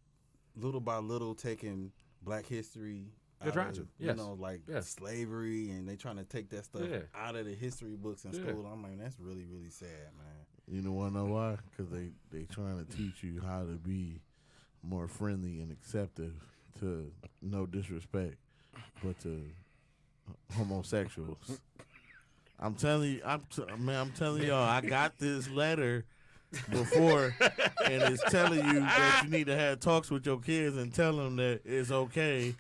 little by little taking Black history. They're out trying of, to, you yes. know, like Yes. slavery, and they trying to take that stuff Yeah. out of the history books in Yeah. school. I'm like, that's really, really sad, man. You know want to know why? Because they trying to teach you how to be more friendly and acceptive to no disrespect, but to homosexuals. I'm telling you, I'm telling y'all, I got this letter before, and it's telling you that you need to have talks with your kids and tell them that it's okay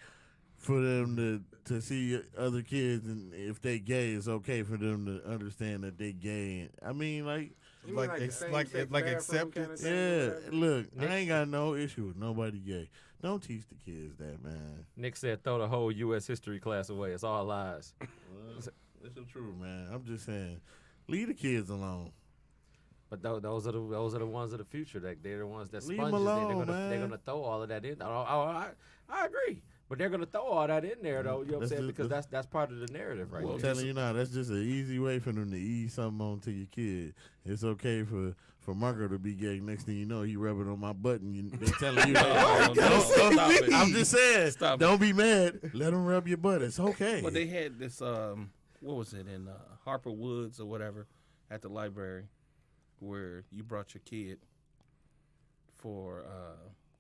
for them to see other kids, and if they gay, it's okay for them to understand that they gay. I mean, like. You mean Like the ex- same like- sex like bathroom kinda acceptance? thing or Yeah, whatever? look, I ain't got no issue with nobody gay. Don't teach the kids that, man. Nick said, "Throw the whole U.S. history class away. It's all lies." It's the truth, man. I'm just saying, leave the kids alone. But those are the ones of the future. That they're the ones that Leave 'em sponges. alone, They're man. gonna throw all of that in. I agree, but they're gonna throw all that in there though. You know what I'm That's saying? just- Because that's part of the narrative, right? I'm there. telling you now, that's just an easy way for them to ease something on to your kid. It's okay for Marco to be gay. Next thing you know, he rubbing on my butt, and they telling you, No, stop it. I'm just saying, Stop it. don't be mad. Let him rub your butt. It's okay. But they had this, what was it, in Harper Woods or whatever, at the library, where you brought your kid for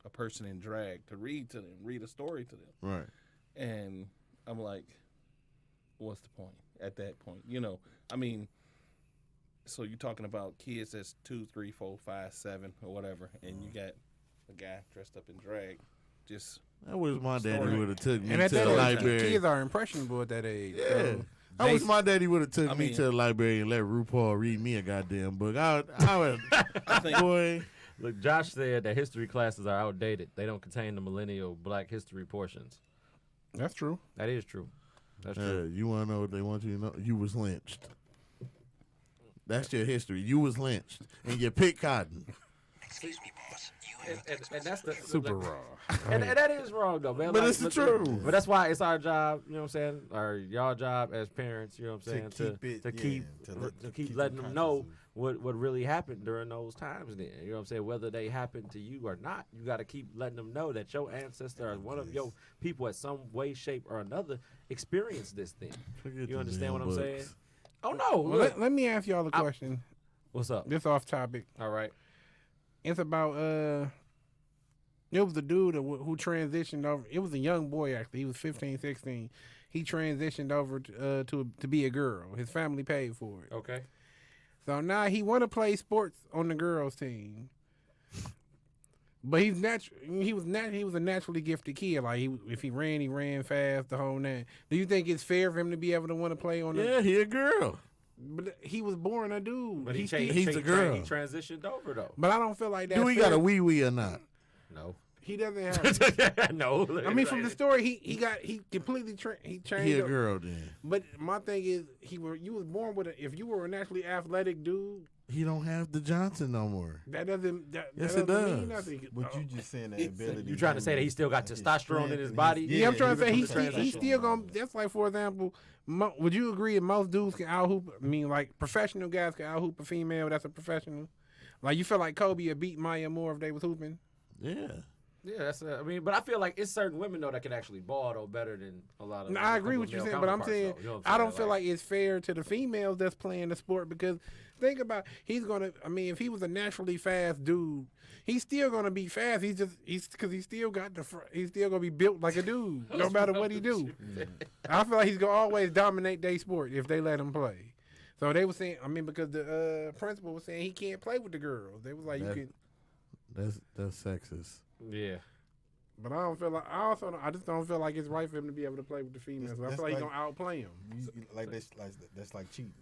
a person in drag to read to them, read a story to them. Right. And I'm like, what's the point at that point? You know, I mean, so you're talking about kids that's 2, 3, 4, 5, 7 or whatever, and you got a guy dressed up in drag. Just I wish my daddy Story. would have took me And at to that the age, library. kids are impressionable at that age. Yeah. So I wish my daddy would have took I me mean- to the library and let RuPaul read me a goddamn book. I would, I think boy. Look, Josh said that history classes are outdated. They don't contain the millennial Black history portions. that's true. That is true. That's true. You want to know what they want you to know? You was lynched. That's your history. You was lynched, and you picked cotton. Excuse me, boss. You and that's the Super raw. And that is wrong though, man. But it's the truth. But that's why it's our job, you know what I'm saying, or y'all job as parents, you know what I'm saying, to keep letting them know what really happened during those times. Then you know what I'm saying, whether they happened to you or not, you got to keep letting them know that your ancestor or one of your people, at some way, shape, or another, experienced this thing. You understand what I'm saying? Oh no! Well, let me ask y'all a question. What's up? This off topic. All right. It's about it was the dude who transitioned over. It was a young boy actually. He was 15, 16. He transitioned over to be a girl. His family paid for it. Okay. So now he want to play sports on the girls team. But he was a naturally gifted kid. Like if he ran fast, the whole nine. Do you think it's fair for him to be able to want to play on? Yeah, he a girl. But he was born a dude. But he's a girl. He transitioned over though. But I don't feel like that. Do he got a wee wee or not? No. He doesn't have. No. I mean, from the story, he completely he changed. He a up. girl then. But my thing is, you was born with if you were a naturally athletic dude. He don't have the Johnson no more. That doesn't. Yes, that it doesn't mean does. nothing. But you just saying that ability. You trying to say that he still got testosterone in his body? Yeah, I'm trying to say he's transition. still gonna. That's like, for example, would you agree that most dudes can out hoop? I mean, like professional guys can out hoop a female that's a professional. Like you feel like Kobe would beat Maya Moore if they was hooping. Yeah. Yeah, that's. I mean, but I feel like it's certain women though that can actually ball though better than a lot of. No, I agree with you saying, but I'm saying I don't feel like it's fair to the females that's playing the sport because think about he's gonna. I mean, if he was a naturally fast dude, he's still gonna be fast. He's still got he's still gonna be built like a dude no matter what he do. I feel like he's gonna always dominate their sport if they let him play. So they were saying, I mean, because the principal was saying he can't play with the girls. They was like, you can. That's sexist. Yeah. But I don't feel like I just don't feel like it's right for him to be able to play with the females. I feel like he's gonna outplay him. Like that's like cheating.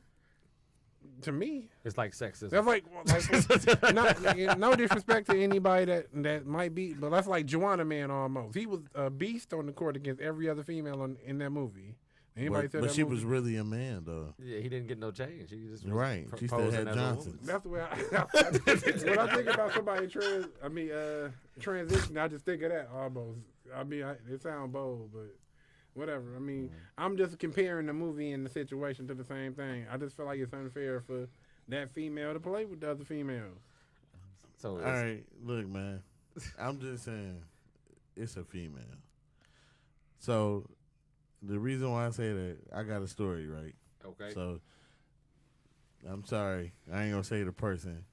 To me, It's like sexism. that's like no disrespect to anybody that might be, but that's like Joanna Man almost. He was a beast on the court against every other female in that movie. Anybody said But that she movie? was really a man though. Yeah, he didn't get no change. He just was Right. She still posing had as a woman. Johnson. That's the way when I think about somebody transition, I just think of that almost. I mean, it sounds bold, but whatever. I mean, I'm just comparing the movie and the situation to the same thing. I just feel like it's unfair for that female to play with the other females. So All right, look, man. I'm just saying, it's a female. So the reason why I say that, I got a story, right? okay. So I'm sorry, I ain't gonna say the person.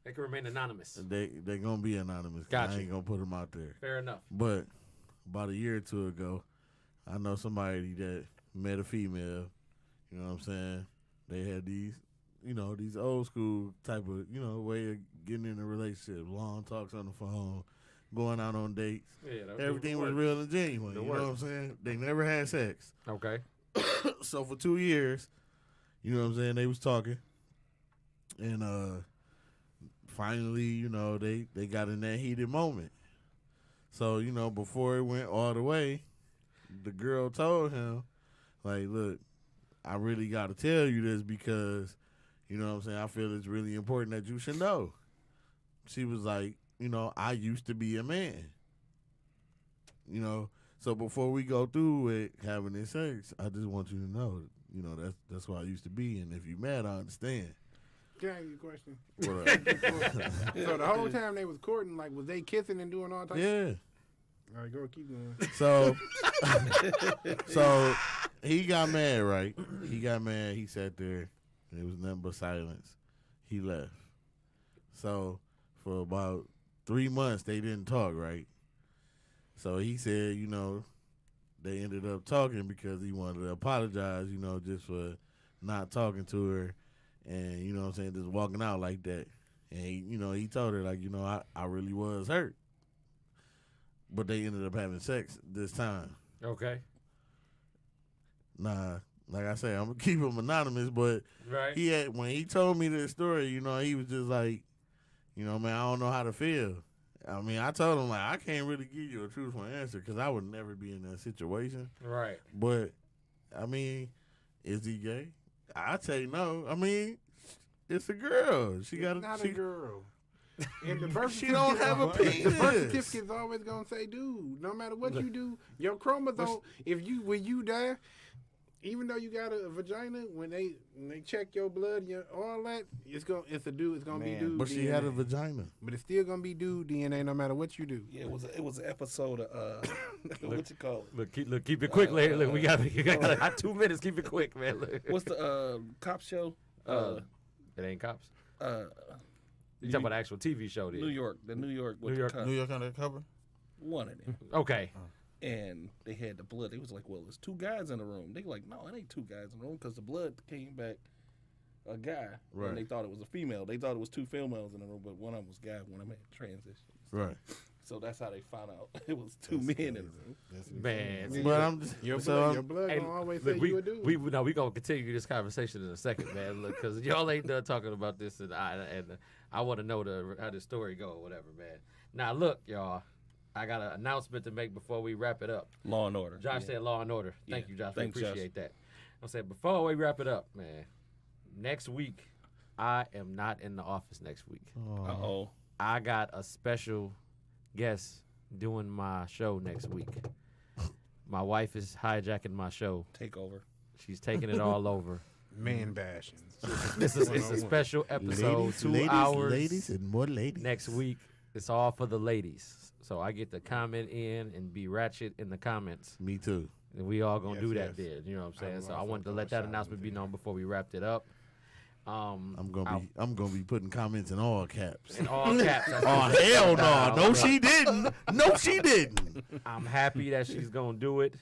They can remain anonymous. They gonna be anonymous. 'Cause Gotcha. I ain't gonna put them out there. Fair enough. But about a year or two ago, I know somebody that met a female. You know what I'm saying? They had these, these old school type of, way of getting in a relationship. Long talks on the phone, going out on dates. Yeah, Everything was real and genuine. Good You know work. what I'm saying? They never had sex. Okay. So for 2 years, you know what I'm saying, they was talking. And finally, they got in that heated moment. So, before it went all the way, the girl told him, like, look, I really got to tell you this because, you know what I'm saying, I feel it's really important that you should know. She was like, I used to be a man. So before we go through with having this sex, I just want you to know, that's what I used to be. And if you mad, I understand. Can I ask you a question? What up? So the whole time they was courting, like, was they kissing and doing all types? Yeah. All right, go keep going. So he got mad, right? He got mad. He sat there. It was nothing but silence. He left. So for about 3 months, they didn't talk, right? So he said, they ended up talking because he wanted to apologize, just for not talking to her and, you know what I'm saying, just walking out like that. And, he told her, like, I really was hurt. But they ended up having sex this time. Okay. Nah, like I said, I'm going to keep him anonymous, but Right. when he told me this story, he was just like, man, I don't know how to feel. I mean, I told him, like, I can't really give you a truthful answer because I would never be in that situation. Right. But, I mean, is he gay? I tell you no. I mean, it's a girl. Not a girl. And the birth She don't have a The birth penis. certificate's always gonna say dude. No matter what you do, your chromosome. When you die, even though you got a vagina, when they check your blood, all that, it's a dude. It's gonna be dude. But she DNA. had a vagina. But it's still gonna be dude DNA no matter what you do. Yeah, it was an episode of what you call it? Look, keep it quick, Larry. Look, we got 2 minutes. Keep it quick, man. Look. What's the cop show? It ain't cops. You talking about the actual TV show? Then? New York with New the York- cop. New York Undercover. One of them. Okay. And they had the blood. They was like, well, there's 2 guys in the room. They like, no, it ain't 2 guys in the room because the blood came back a guy. Right. And they thought it was a female. They thought it was 2 females in the room, but one of them was guy, one of them had transition. Right. So that's how they found out it was 2 men in the room. Man. But I'm just Your so blood Hey, gonna always look, say you a dude. we gonna continue this conversation in a second, man. Look, because y'all ain't done talking about this, and I want to know how the story go or whatever, man. Now, look, y'all, I got an announcement to make before we wrap it up. Law and Order. Josh said Law and Order. Thank Yeah. you, Josh. Thanks, we appreciate that. I said before we wrap it up, man. Next week, I am not in the office next week. Uh-oh. I got a special guest doing my show next week. My wife is hijacking my show. Take over. She's taking it all over. Man bashing. It's a special episode, 2 hours ladies, and more ladies. next week. It's all for the ladies. So I get to comment in and be ratchet in the comments. Me too. And we all gonna Yes, do that yes. there. You know what I'm saying? will So I also wanted to throw let a that shot announcement be in known before we wrapped it up. I'm gonna be putting comments in all caps. in all caps. That's Oh what- hell no! No, she didn't. No, she didn't. I'm happy that she's gonna do it.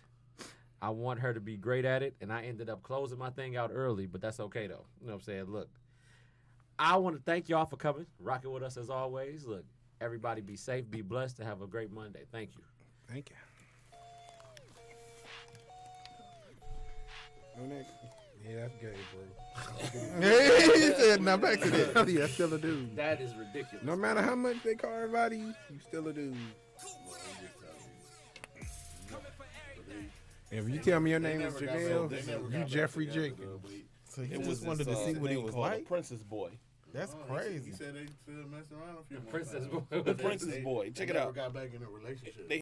I want her to be great at it, and I ended up closing my thing out early, but that's okay though. You know what I'm saying? Look, I want to thank y'all for coming, rocking with us as always. Look, everybody be safe, be blessed, and have a great Monday. Thank you. Thank you. Yeah, that's gay, bro. He said, now back to that. Yeah, still a dude. That is ridiculous. No matter how much they call everybody, you still a dude. If you tell me your name is Janelle, you Jeffrey Jenkins. So he It just wanted to see what he was called like. The Princess Boy. That's crazy. He said they still messing around a few more Princess times. Boy. The Princess Boy. Check it Never out. got back in a relationship. They